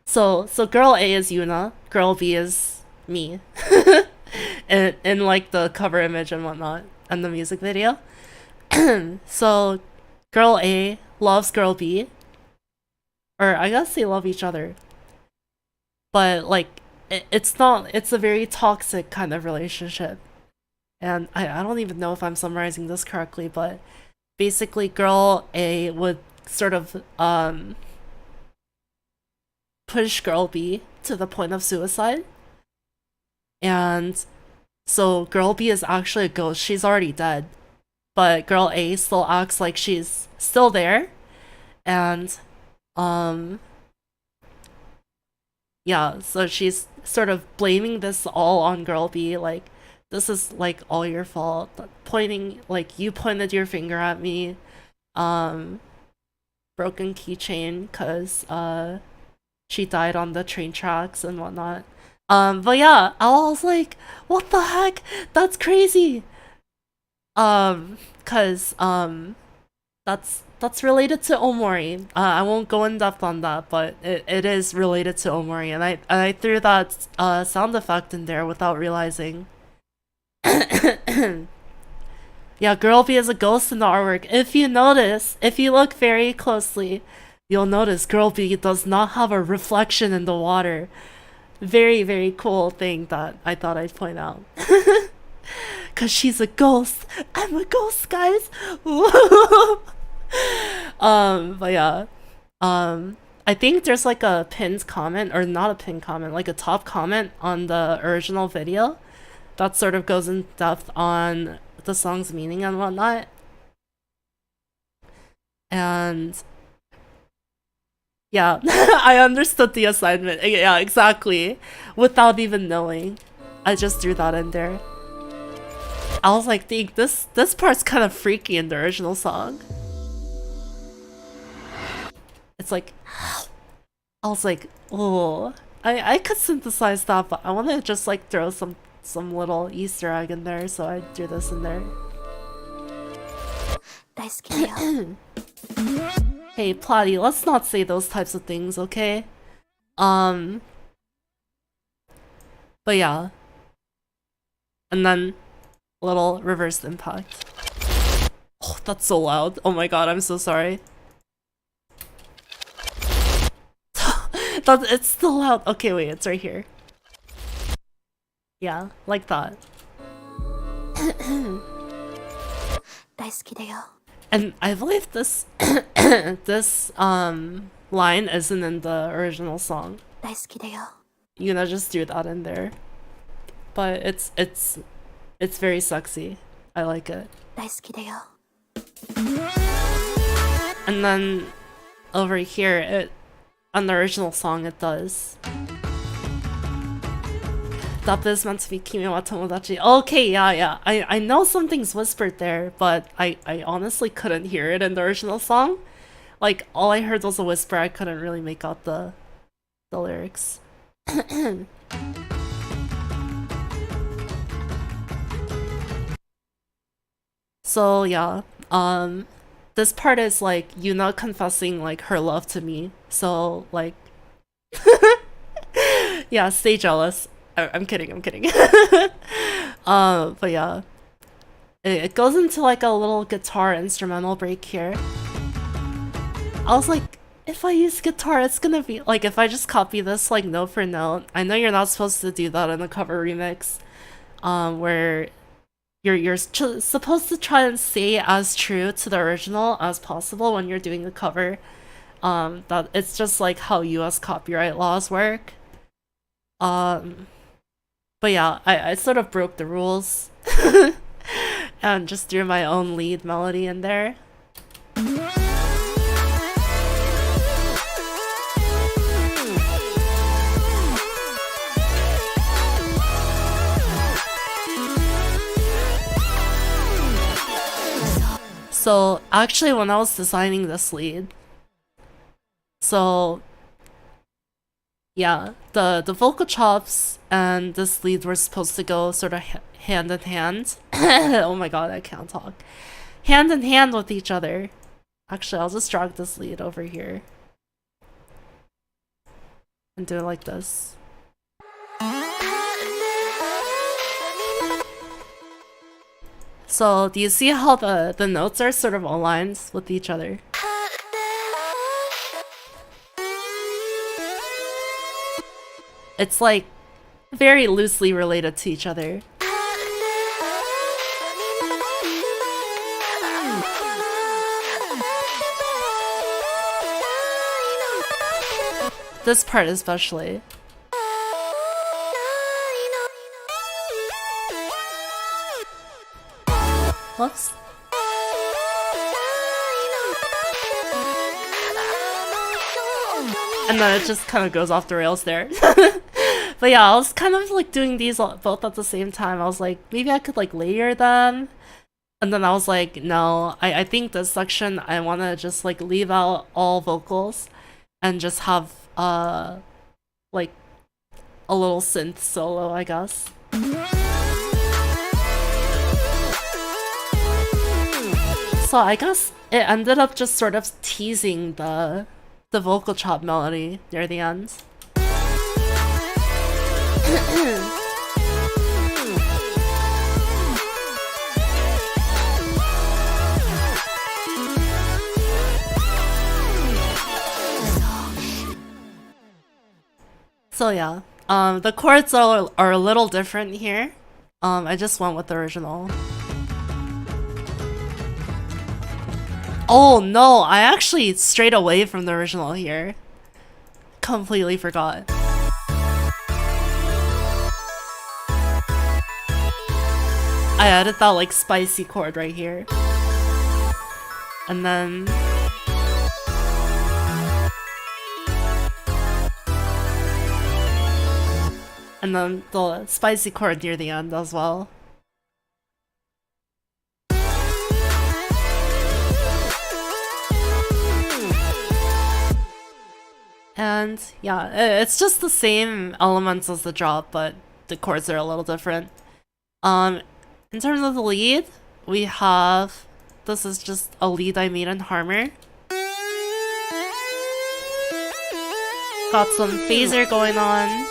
so girl A is Yuuna, girl B is me. in like the cover image and whatnot and the music video. So girl A loves girl B. Or I guess they love each other. But like it's a very toxic kind of relationship. And I don't even know if I'm summarizing this correctly, but basically girl A would sort of push girl B to the point of suicide. And so girl B is actually a ghost. She's already dead. But girl A still acts like she's still there. And yeah, so she's sort of blaming this all on girl B, like, this is like all your fault. Pointing, like, you pointed your finger at me. Broken keychain because she died on the train tracks and whatnot. But yeah, I was like, what the heck? That's crazy. Cause that's related to Omori. I won't go in depth on that, but it is related to Omori, and I threw that sound effect in there without realizing. Yeah, girl B is a ghost in the artwork. If you notice, if you look very closely, you'll notice girl B does not have a reflection in the water. Very, very cool thing that I thought I'd point out. Cause she's a ghost. I'm a ghost, guys. But yeah. I think there's like a pinned comment, or not a pinned comment, like a top comment on the original video that sort of goes in depth on the song's meaning and whatnot. And yeah, I understood the assignment. Yeah, exactly. Without even knowing. I just threw that in there. I was like, dang, this part's kind of freaky in the original song. It's like, I was like, oh, I could synthesize that, but I want to just like throw some little Easter egg in there, so I threw this in there. Hey, Plotty, let's not say those types of things, okay? But yeah. And then, little reversed impact. Oh, that's so loud. Oh my god, I'm so sorry. It's still loud. Okay, wait, it's right here. Yeah, like that. And I believe this this line isn't in the original song. Yuuna just threw that in there. But it's very sexy. I like it. And then over here, on the original song, it does. That is meant to be Kimi wa Tomodachi. Okay, yeah. I know something's whispered there, but I honestly couldn't hear it in the original song. Like, all I heard was a whisper. I couldn't really make out the lyrics. So yeah, this part is like Yuuna confessing like her love to me. So like, yeah, stay jealous. I'm kidding, I'm kidding. But yeah. It goes into like a little guitar instrumental break here. I was like, if I use guitar, it's gonna be like, if I just copy this like note for note. I know you're not supposed to do that in a cover remix, where you're supposed to try and stay as true to the original as possible when you're doing a cover. That it's just like how US copyright laws work. But yeah, I sort of broke the rules and just threw my own lead melody in there. So actually when I was designing this lead, so yeah, the vocal chops and this lead were supposed to go sort of hand in hand. Oh my god, I can't talk. Hand in hand with each other. Actually, I'll just drag this lead over here and do it like this. So do you see how the notes are sort of aligned with each other? It's like very loosely related to each other. This part especially. Whoops. And then it just kind of goes off the rails there. But yeah, I was kind of like doing these both at the same time. I was like, maybe I could like layer them. And then I was like, no, I think this section I want to just like leave out all vocals and just have like a little synth solo, I guess. So I guess it ended up just sort of teasing the vocal chop melody near the end. So yeah, the chords are a little different here. I just went with the original. Oh no, I actually strayed away from the original here. Completely forgot. I added that like spicy chord right here. And then the spicy chord near the end as well. And yeah, it's just the same elements as the drop, but the chords are a little different. In terms of the lead, we have, this is just a lead I made in Harmor. Got some phaser going on.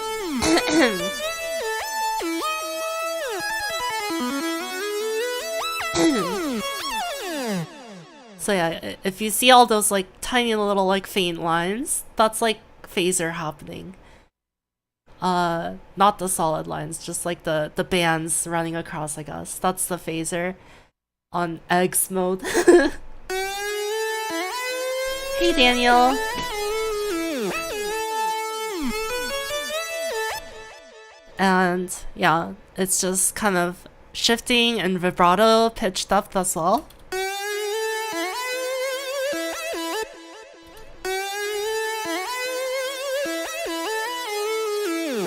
So yeah, if you see all those like tiny little like faint lines, that's like phaser happening. Not the solid lines, just like the bands running across, I guess. That's the phaser on eggs mode. Hey Daniel! And yeah, it's just kind of shifting and vibrato pitch depth as well.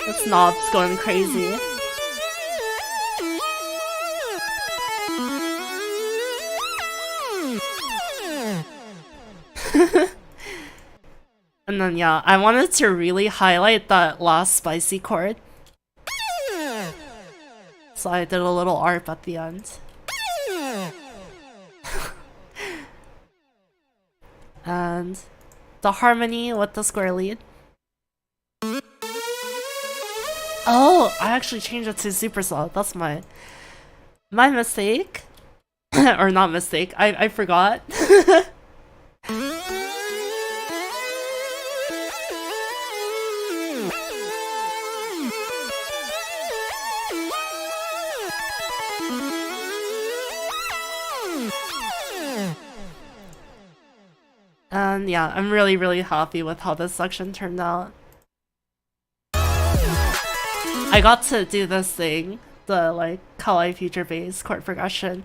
The snob's going crazy. And then yeah, I wanted to really highlight that last spicy chord. So I did a little ARP at the end. And the harmony with the square lead. Oh, I actually changed it to super soft. That's my mistake. Or not mistake. I forgot. And yeah, I'm really happy with how this section turned out. I got to do this thing, the like kawaii future bass chord progression.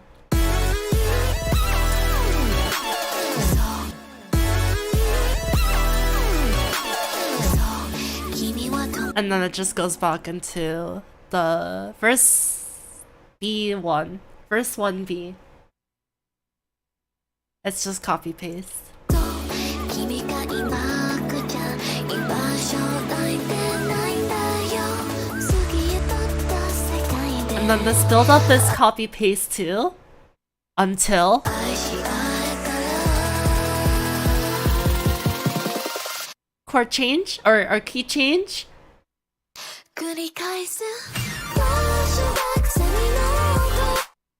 And then it just goes back into the verse B1, verse 1B. It's just copy paste. And then this build up is copy paste too, until chord change or key change.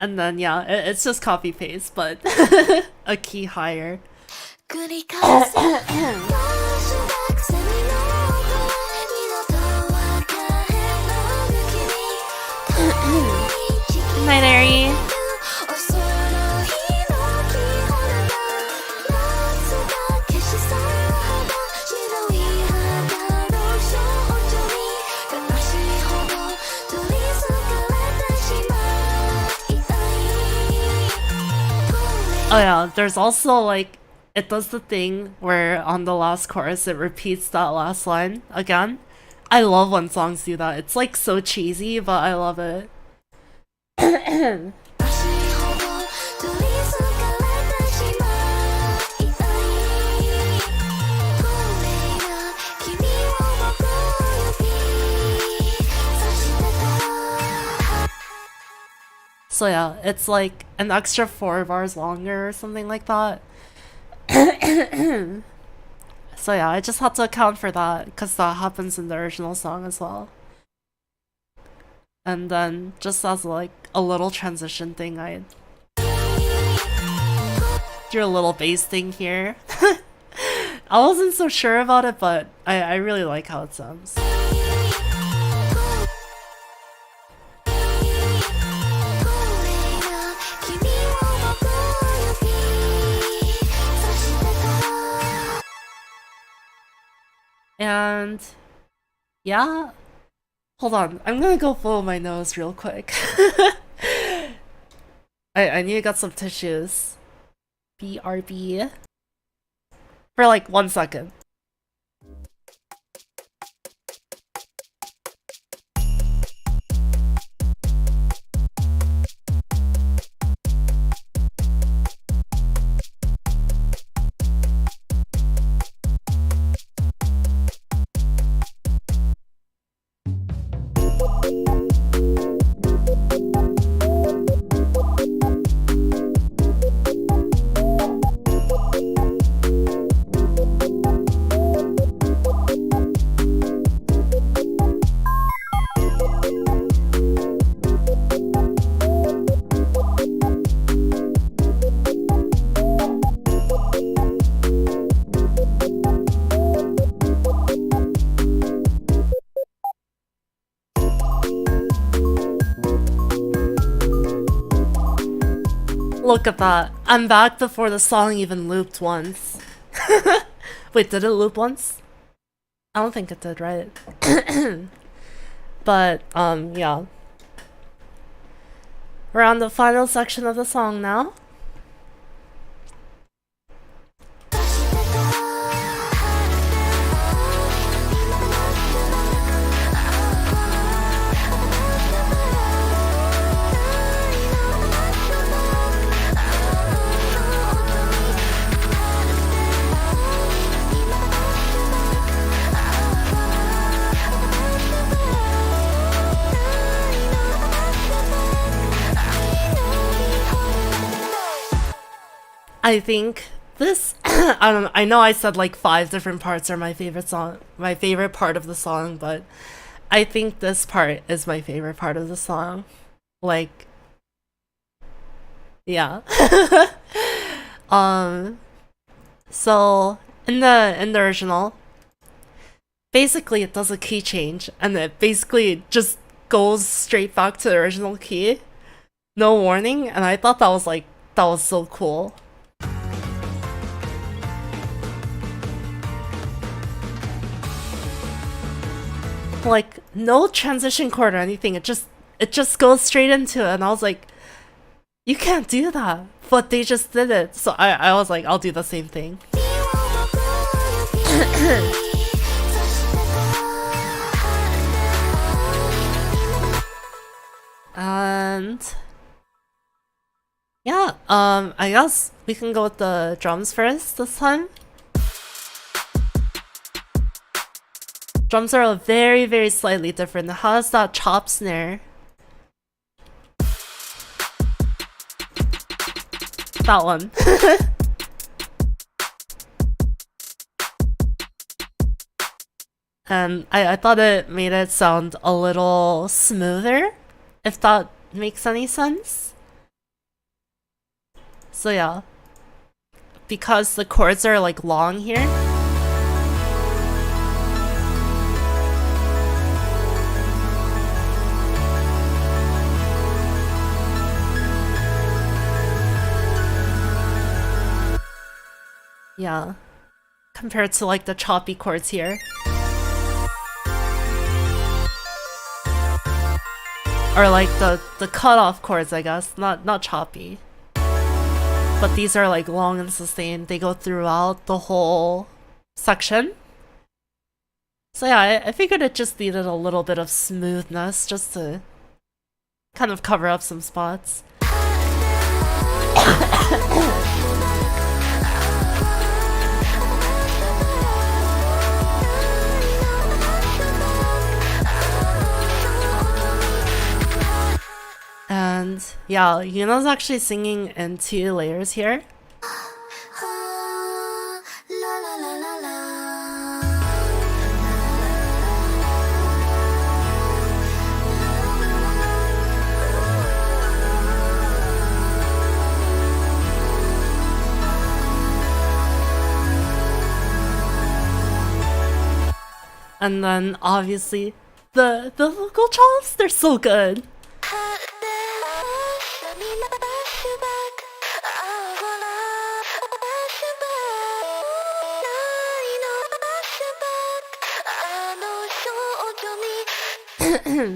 And then yeah, it's just copy paste, but a key higher. Night, Airy. Oh yeah, there's also like, it does the thing where on the last chorus it repeats that last line again. I love when songs do that. It's like so cheesy, but I love it. So yeah, it's like an extra 4 bars longer or something like that. So yeah, I just had to account for that because that happens in the original song as well. And then just as like a little transition thing, I do a little bass thing here. I wasn't so sure about it, but I really like how it sounds. And yeah, hold on, I'm gonna go blow my nose real quick. I need to get some tissues. BRB. For like 1 second. Look at that. I'm back before the song even looped once. Wait, did it loop once? I don't think it did, right? But, yeah. We're on the final section of the song now. I think this I know I said like 5 different parts are my favorite part of the song, but I think this part is my favorite part of the song. Like, yeah. So in the original, basically it does a key change and it basically just goes straight back to the original key. No warning, and I thought that was so cool. Like no transition chord or anything, it just goes straight into it, and I was like, you can't do that. But they just did it. So I was like, I'll do the same thing. And yeah, I guess we can go with the drums first this time. Drums are very, very slightly different. It has that chop snare. That one. And I thought it made it sound a little smoother, if that makes any sense. So yeah, because the chords are like long here. Yeah, compared to like the choppy chords here. Or like the cut-off chords, I guess, not choppy. But these are like long and sustained. They go throughout the whole section. So yeah, I figured it just needed a little bit of smoothness just to kind of cover up some spots. And yeah, Yuna's actually singing in 2 layers here. And then obviously the vocal chops, they're so good.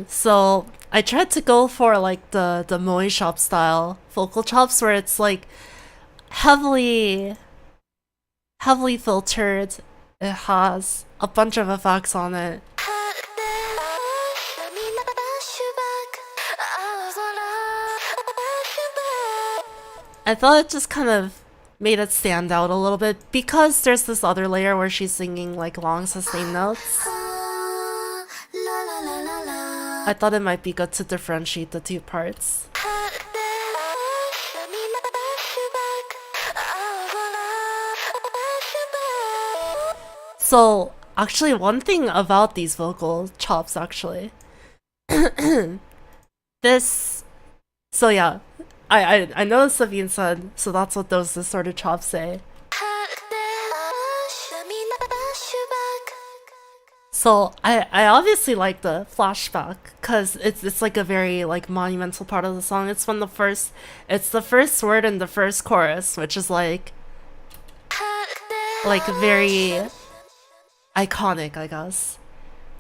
So I tried to go for like the moe shop style vocal chops where it's like heavily filtered. It has a bunch of effects on it. I thought it just kind of made it stand out a little bit because there's this other layer where she's singing like long sustained notes. I thought it might be good to differentiate the 2 parts. So actually one thing about these vocal chops actually so yeah, I know Synthion said, so that's what those distorted chops say. So I obviously like the flashback because it's like a very like monumental part of the song. It's the first word in the first chorus, which is like very iconic, I guess.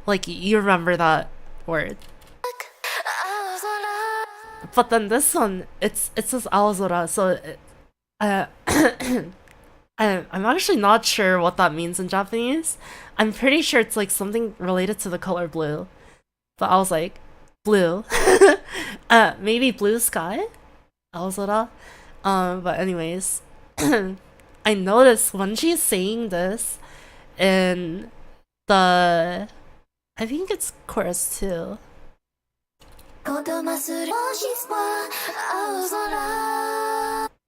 Like you remember that word. But then this one, it says aozora, so I'm actually not sure what that means in Japanese. I'm pretty sure it's like something related to the color blue. But I was like, blue? Maybe blue sky? Aozora? But anyways, I noticed when she's saying this in I think it's chorus 2.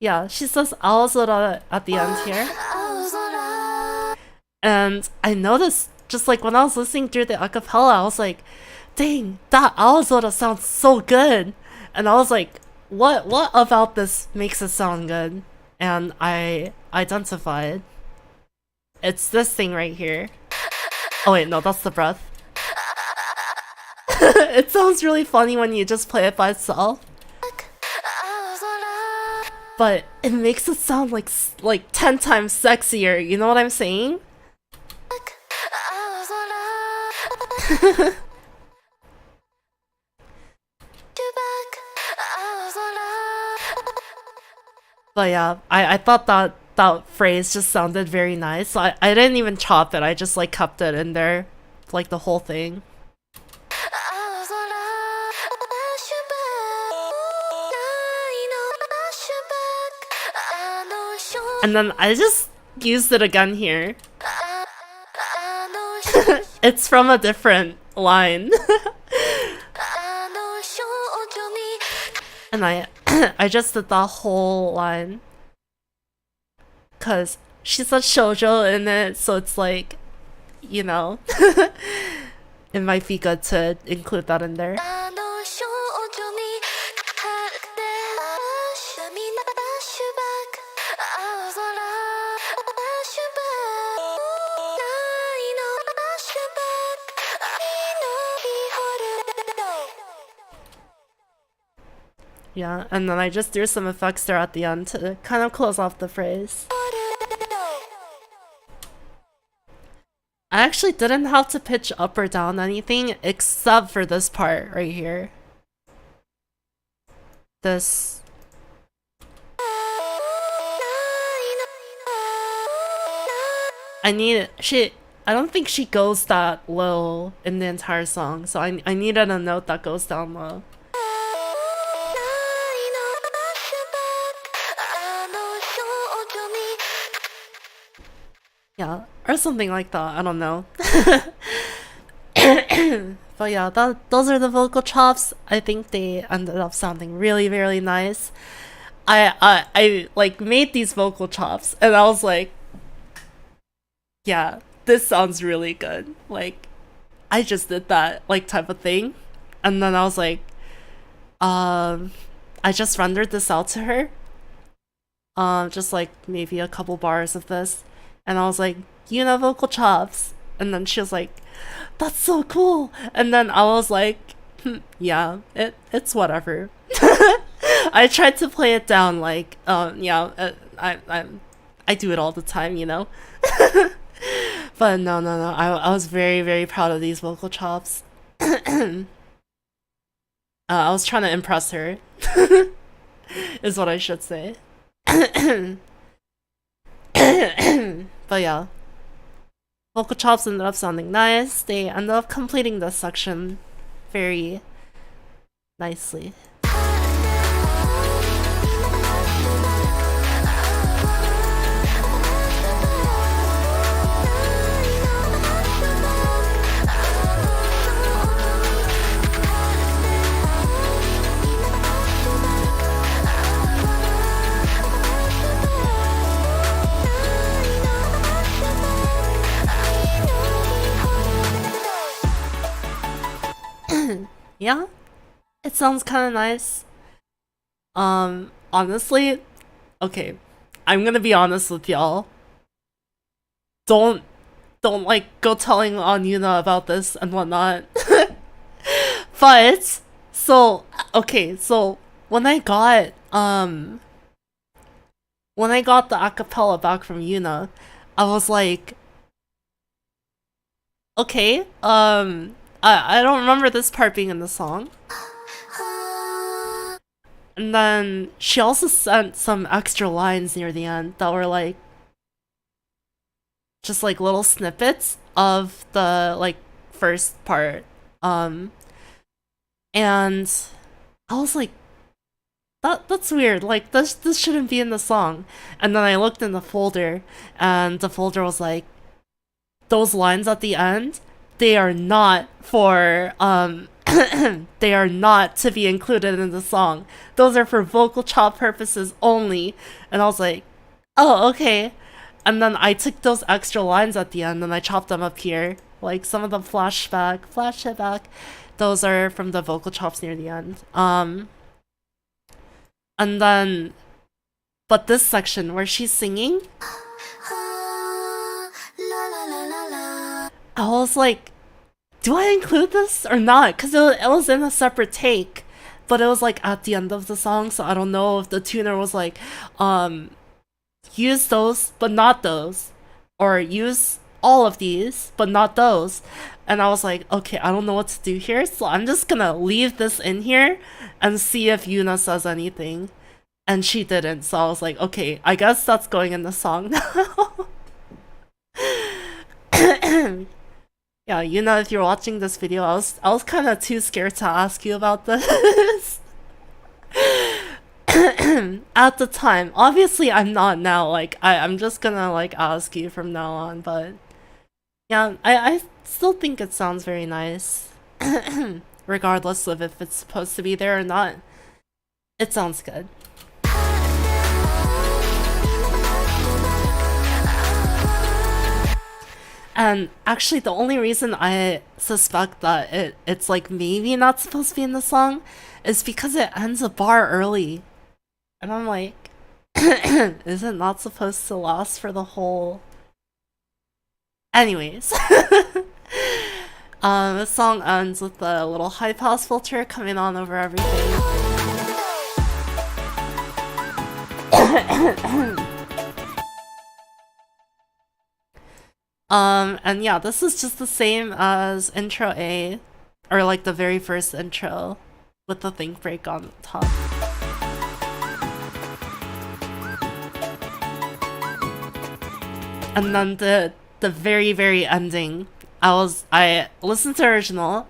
Yeah, she says aozora at the end here. And I noticed, just like when I was listening through the acapella, I was like, dang, that Aozoda sounds so good. And I was like, what about this makes it sound good? And I identified. It's this thing right here. Oh wait, no, that's the breath. It sounds really funny when you just play it by itself. But it makes it sound like 10 times sexier, you know what I'm saying? But yeah, I thought that phrase just sounded very nice. So I didn't even chop it, I just like kept it in there, like the whole thing. And then I just used it again here. It's from a different line. And I just did that whole line. Cause she said shoujo in it, so it's like, you know, it might be good to include that in there. Yeah, and then I just threw some effects there at the end to kind of close off the phrase. I actually didn't have to pitch up or down anything except for this part right here. This. I don't think she goes that low in the entire song, so I needed a note that goes down low. Yeah, or something like that, I don't know. But yeah, those are the vocal chops. I think they ended up sounding really, really nice. I like made these vocal chops and I was like, yeah, this sounds really good. Like, I just did that, like, type of thing. And then I was like, I just rendered this out to her. Just like maybe a couple bars of this. And I was like, Yuuna vocal chops. And then she was like, that's so cool. And then I was like, yeah, it's whatever. I tried to play it down like, yeah, I do it all the time, you know? But no. I was very, very proud of these vocal chops. I was trying to impress her. Is what I should say. But yeah, vocal chops ended up sounding nice. They ended up completing this section very nicely. Yeah, it sounds kind of nice. Honestly, okay, I'm gonna be honest with y'all. Don't like go telling on Yuuna about this and whatnot. But so okay, so when I got the acapella back from Yuuna, I was like, okay, I don't remember this part being in the song. And then she also sent some extra lines near the end that were like just like little snippets of the like first part. And I was like, that's weird, like this shouldn't be in the song. And then I looked in the folder and the folder was like, those lines at the end, they are not for they are not to be included in the song. Those are for vocal chop purposes only. And I was like, oh, okay. And then I took those extra lines at the end and I chopped them up here. Like some of the flashback, those are from the vocal chops near the end. And then, but this section where she's singing, I was like, do I include this or not? Because it was in a separate take, but it was like at the end of the song, so I don't know if the tuner was like, use those but not those, or use all of these but not those. And I was like, okay, I don't know what to do here, so I'm just gonna leave this in here and see if Yuuna says anything. And she didn't, so I was like, okay, I guess that's going in the song now. Yeah, Yuuna, if you're watching this video, I was kind of too scared to ask you about this. At the time. Obviously, I'm not now. Like, I'm just gonna, like, ask you from now on, but... Yeah, I still think it sounds very nice. Regardless of if it's supposed to be there or not. It sounds good. And actually, the only reason I suspect that it's like maybe not supposed to be in the song is because it ends a bar early. And I'm like, is it not supposed to last for the whole... Anyways. The song ends with the little high pass filter coming on over everything. And yeah, this is just the same as intro A, or like the very first intro, with the think break on top. And then the very, very ending, I listened to original.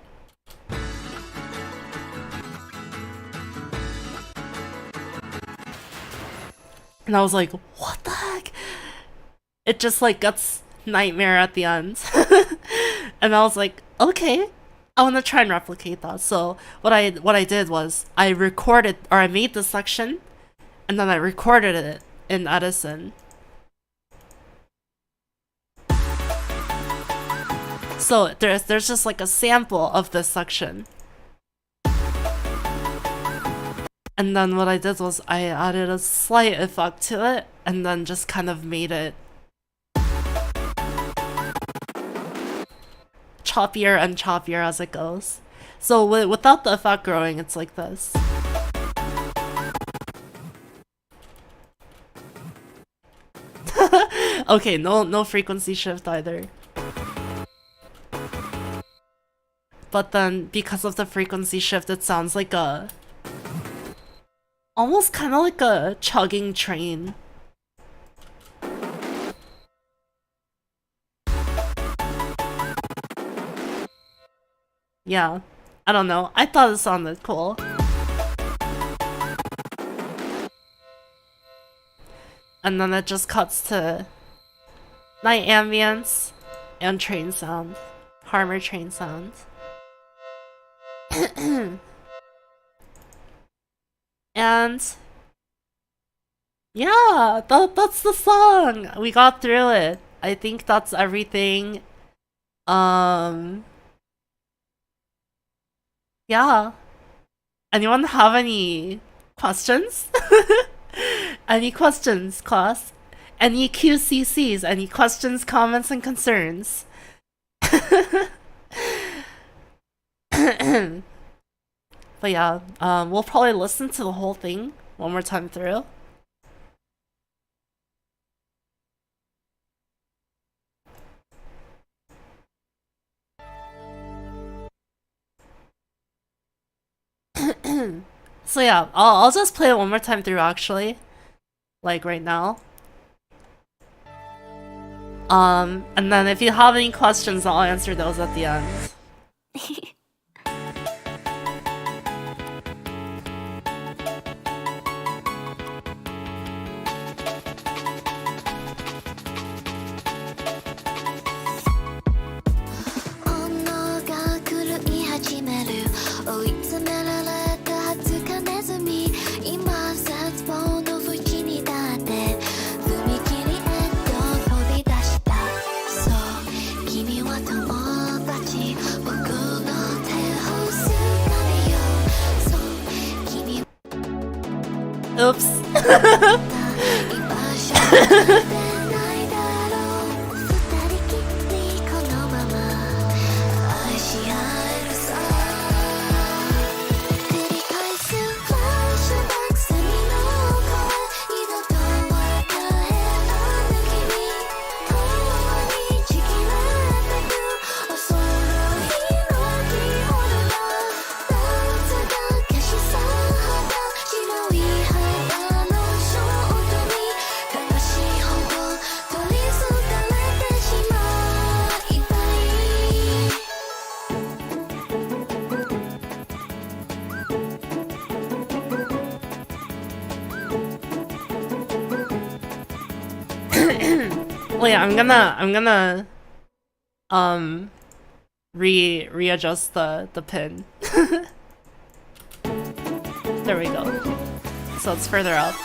And I was like, what the heck? It just like gets nightmare at the end. And I was like, okay, I want to try and replicate that. So what I did was I recorded, or I made the section and then I recorded it in Edison. So there's just like a sample of this section. And then what I did was I added a slight effect to it and then just kind of made it choppier and choppier as it goes. So without the effect growing, it's like this. Okay, no frequency shift either. But then because of the frequency shift, it sounds like a... almost kind of like a chugging train. Yeah, I don't know. I thought it sounded cool. And then it just cuts to night ambience and train sound. Harmer train sound. And yeah, that's the song. We got through it. I think that's everything. Yeah. Anyone have any questions? Any questions, class? Any QCCs? Any questions, comments, and concerns? But yeah, we'll probably listen to the whole thing one more time through. So yeah, I'll just play it one more time through actually. Like right now. And then if you have any questions, I'll answer those at the end. Oops. Wait, I'm gonna readjust the pin. There we go. So it's further up.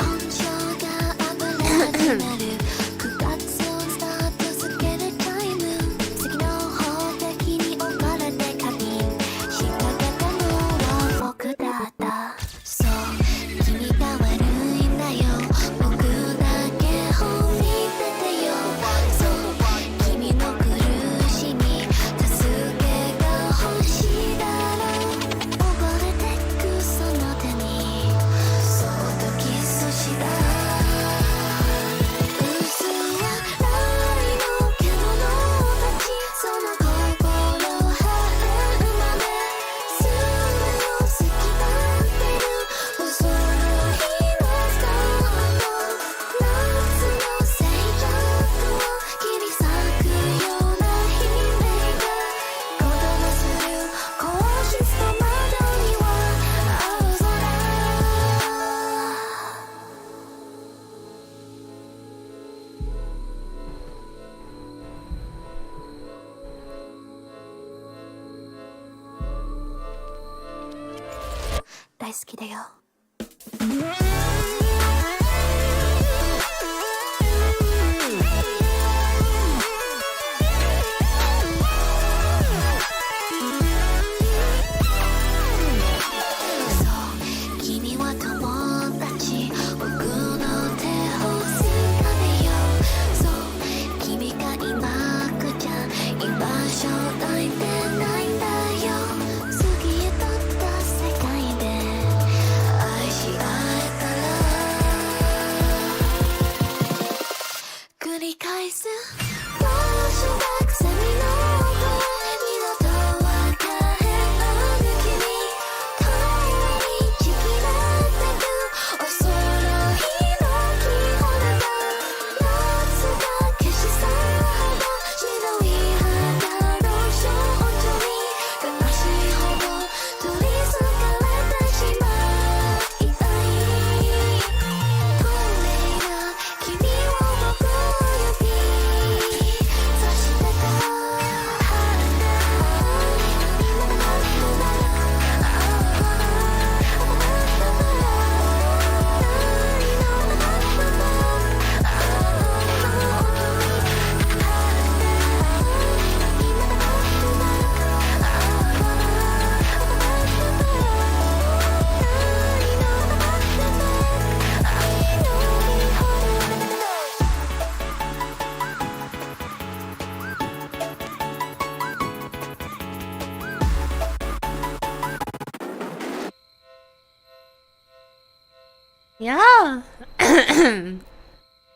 Yeah.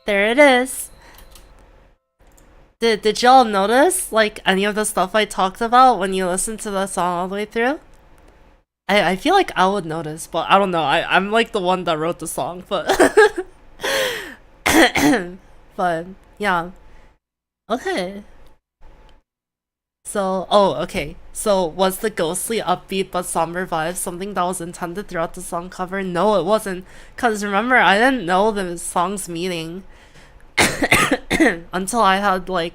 There it is. Did y'all notice, like, any of the stuff I talked about when you listened to the song all the way through? I feel like I would notice, but I don't know. I'm like the one that wrote the song, but... but, yeah. Okay. So, oh, okay. So, was the ghostly, upbeat, but somber vibe something that was intended throughout the song cover? No, it wasn't. Because remember, I didn't know the song's meaning until I had, like,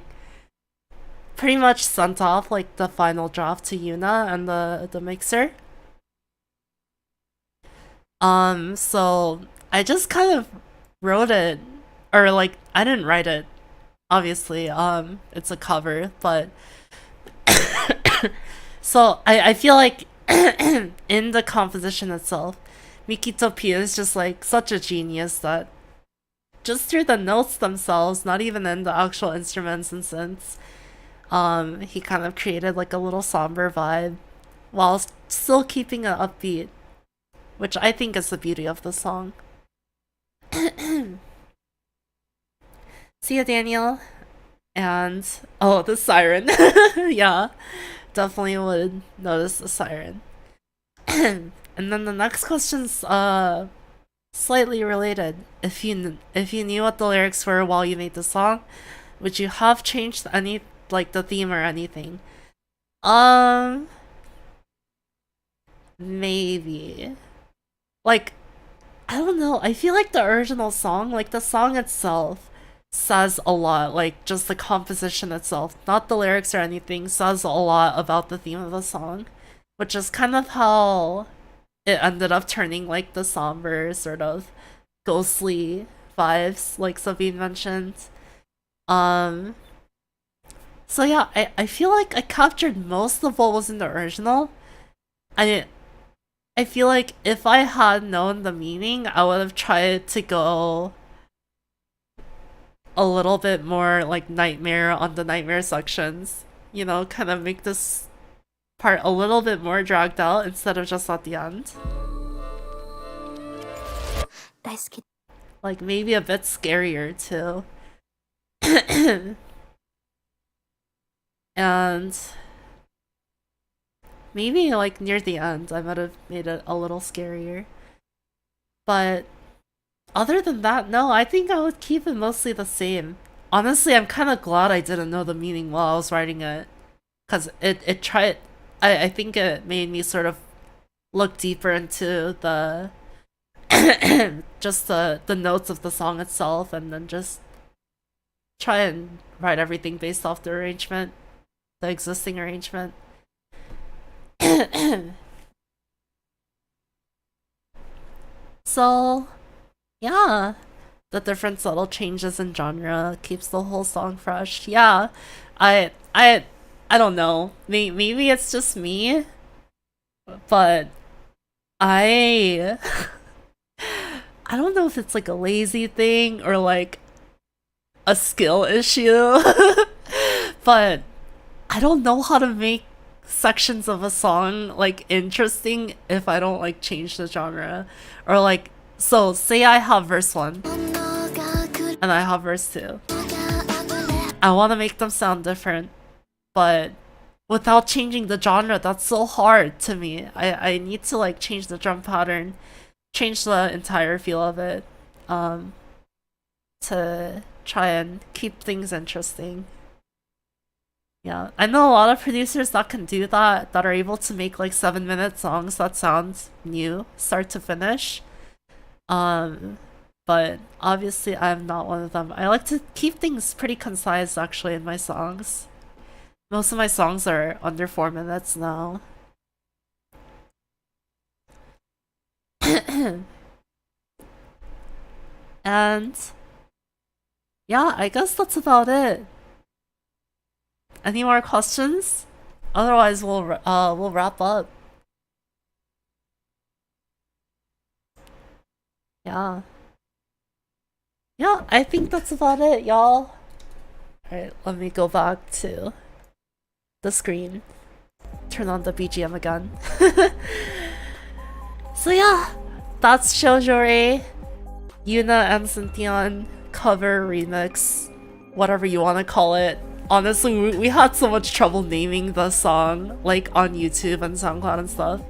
pretty much sent off, like, the final draft to Yuuna and the mixer. So, I just kind of wrote it, or, like, I didn't write it, obviously, it's a cover, but... So I feel like in the composition itself, MikitoP is just like such a genius that just through the notes themselves, not even in the actual instruments and synths, he kind of created like a little somber vibe while still keeping it upbeat, which I think is the beauty of the song. See ya, Daniel. And oh, the siren. Yeah, definitely would notice the siren. And then the next question's slightly related. If you knew what the lyrics were while you made the song, would you have changed any like the theme or anything? Maybe. Like, I don't know. I feel like the original song, like the song itself, says a lot. Like just the composition itself, not the lyrics or anything, says a lot about the theme of the song, which is kind of how it ended up turning like the somber sort of ghostly vibes like Sabine mentioned. So yeah, I feel like I captured most of what was in the original. I feel like if I had known the meaning, I would have tried to go a little bit more like nightmare on the nightmare sections, you know, kind of make this part a little bit more dragged out instead of just at the end. Like maybe a bit scarier too. And maybe like near the end I might have made it a little scarier. But other than that, no, I think I would keep it mostly the same. Honestly, I'm kind of glad I didn't know the meaning while I was writing it, because I think it made me sort of look deeper into the just the notes of the song itself, and then just try and write everything based off the arrangement, the existing arrangement. So yeah, the different subtle changes in genre keeps the whole song fresh. Yeah, I don't know. Maybe it's just me, but I I don't know if it's like a lazy thing or like a skill issue, but I don't know how to make sections of a song like interesting if I don't like change the genre. Or like, so say I have verse 1 and I have verse 2. I want to make them sound different, but without changing the genre, that's so hard to me. I need to like change the drum pattern, change the entire feel of it, to try and keep things interesting. Yeah, I know a lot of producers that can do that, that are able to make like 7-minute songs that sound new, start to finish. But obviously I'm not one of them. I like to keep things pretty concise actually in my songs. Most of my songs are under 4 minutes now. And yeah, I guess that's about it. Any more questions? Otherwise, we'll wrap up. Yeah. Yeah, I think that's about it, y'all. Alright, let me go back to the screen. Turn on the BGM again. So yeah, that's Shoujo Rei, Yuuna and Synthion cover remix, whatever you want to call it. Honestly, we had so much trouble naming the song, like on YouTube and SoundCloud and stuff.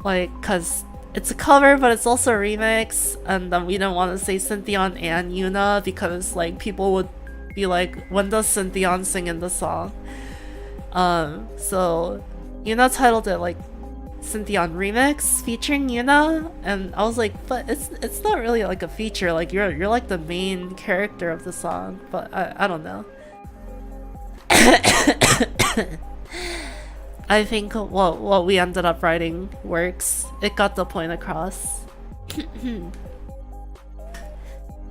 Like, cause it's a cover, but it's also a remix, and then we didn't want to say Synthion and Yuuna because like people would be like, when does Synthion sing in the song? So Yuuna titled it like Synthion Remix featuring Yuuna, and I was like, but it's not really like a feature, like you're like the main character of the song, but I don't know. I think what we ended up writing works. It got the point across.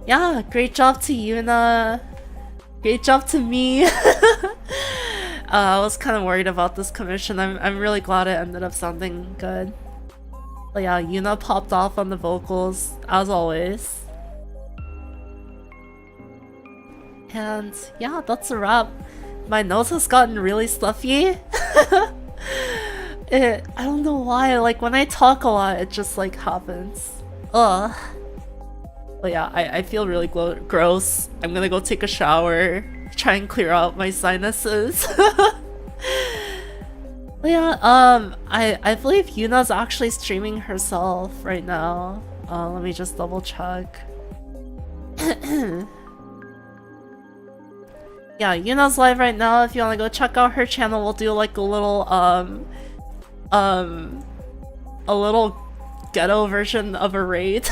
Yeah, great job to Yuuna. Great job to me. I was kind of worried about this commission. I'm really glad it ended up sounding good. But yeah, Yuuna popped off on the vocals, as always. And yeah, that's a wrap. My nose has gotten really stuffy. I don't know why, like when I talk a lot, it just like happens. Ugh. But yeah, I feel really gross. I'm gonna go take a shower, try and clear out my sinuses. But yeah, I believe Yuuna's actually streaming herself right now. Let me just double check. Yeah, Yuuna's live right now. If you wanna go check out her channel, we'll do like a little ghetto version of a raid.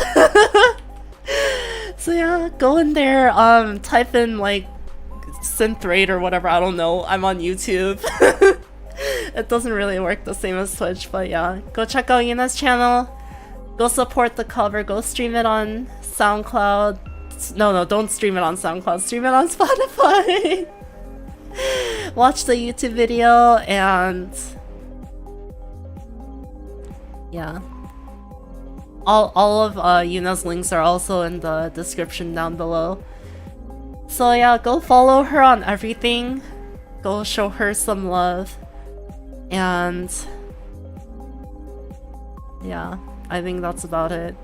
So yeah, go in there, type in like Synth raid or whatever, I don't know. I'm on YouTube. It doesn't really work the same as Twitch, but yeah, go check out Yuuna's channel. Go support the cover. Go stream it on SoundCloud. No, don't stream it on SoundCloud. Stream it on Spotify. Watch the YouTube video and yeah. All of Yuuna's links are also in the description down below. So yeah, go follow her on everything. Go show her some love. And yeah, I think that's about it.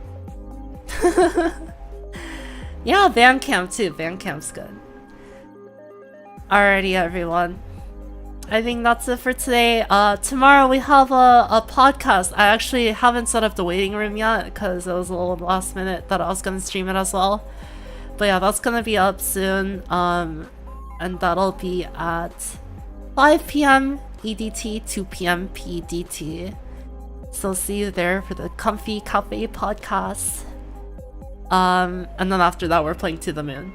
Yeah, Bandcamp too. Bandcamp's good. Alrighty, everyone. I think that's it for today. Tomorrow we have a podcast. I actually haven't set up the waiting room yet because it was a little last minute that I was gonna stream it as well. But yeah, that's gonna be up soon. And that'll be at 5 p.m. EDT, 2 p.m. PDT. So see you there for the Comfy Cafe podcast. And then after that, we're playing To the Moon.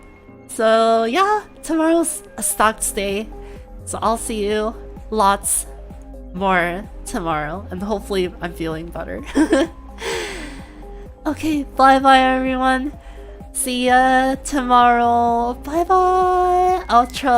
So yeah, tomorrow's a stacked day. So I'll see you lots more tomorrow, and hopefully I'm feeling better. Okay, bye bye everyone. See ya tomorrow. Bye bye. Outro.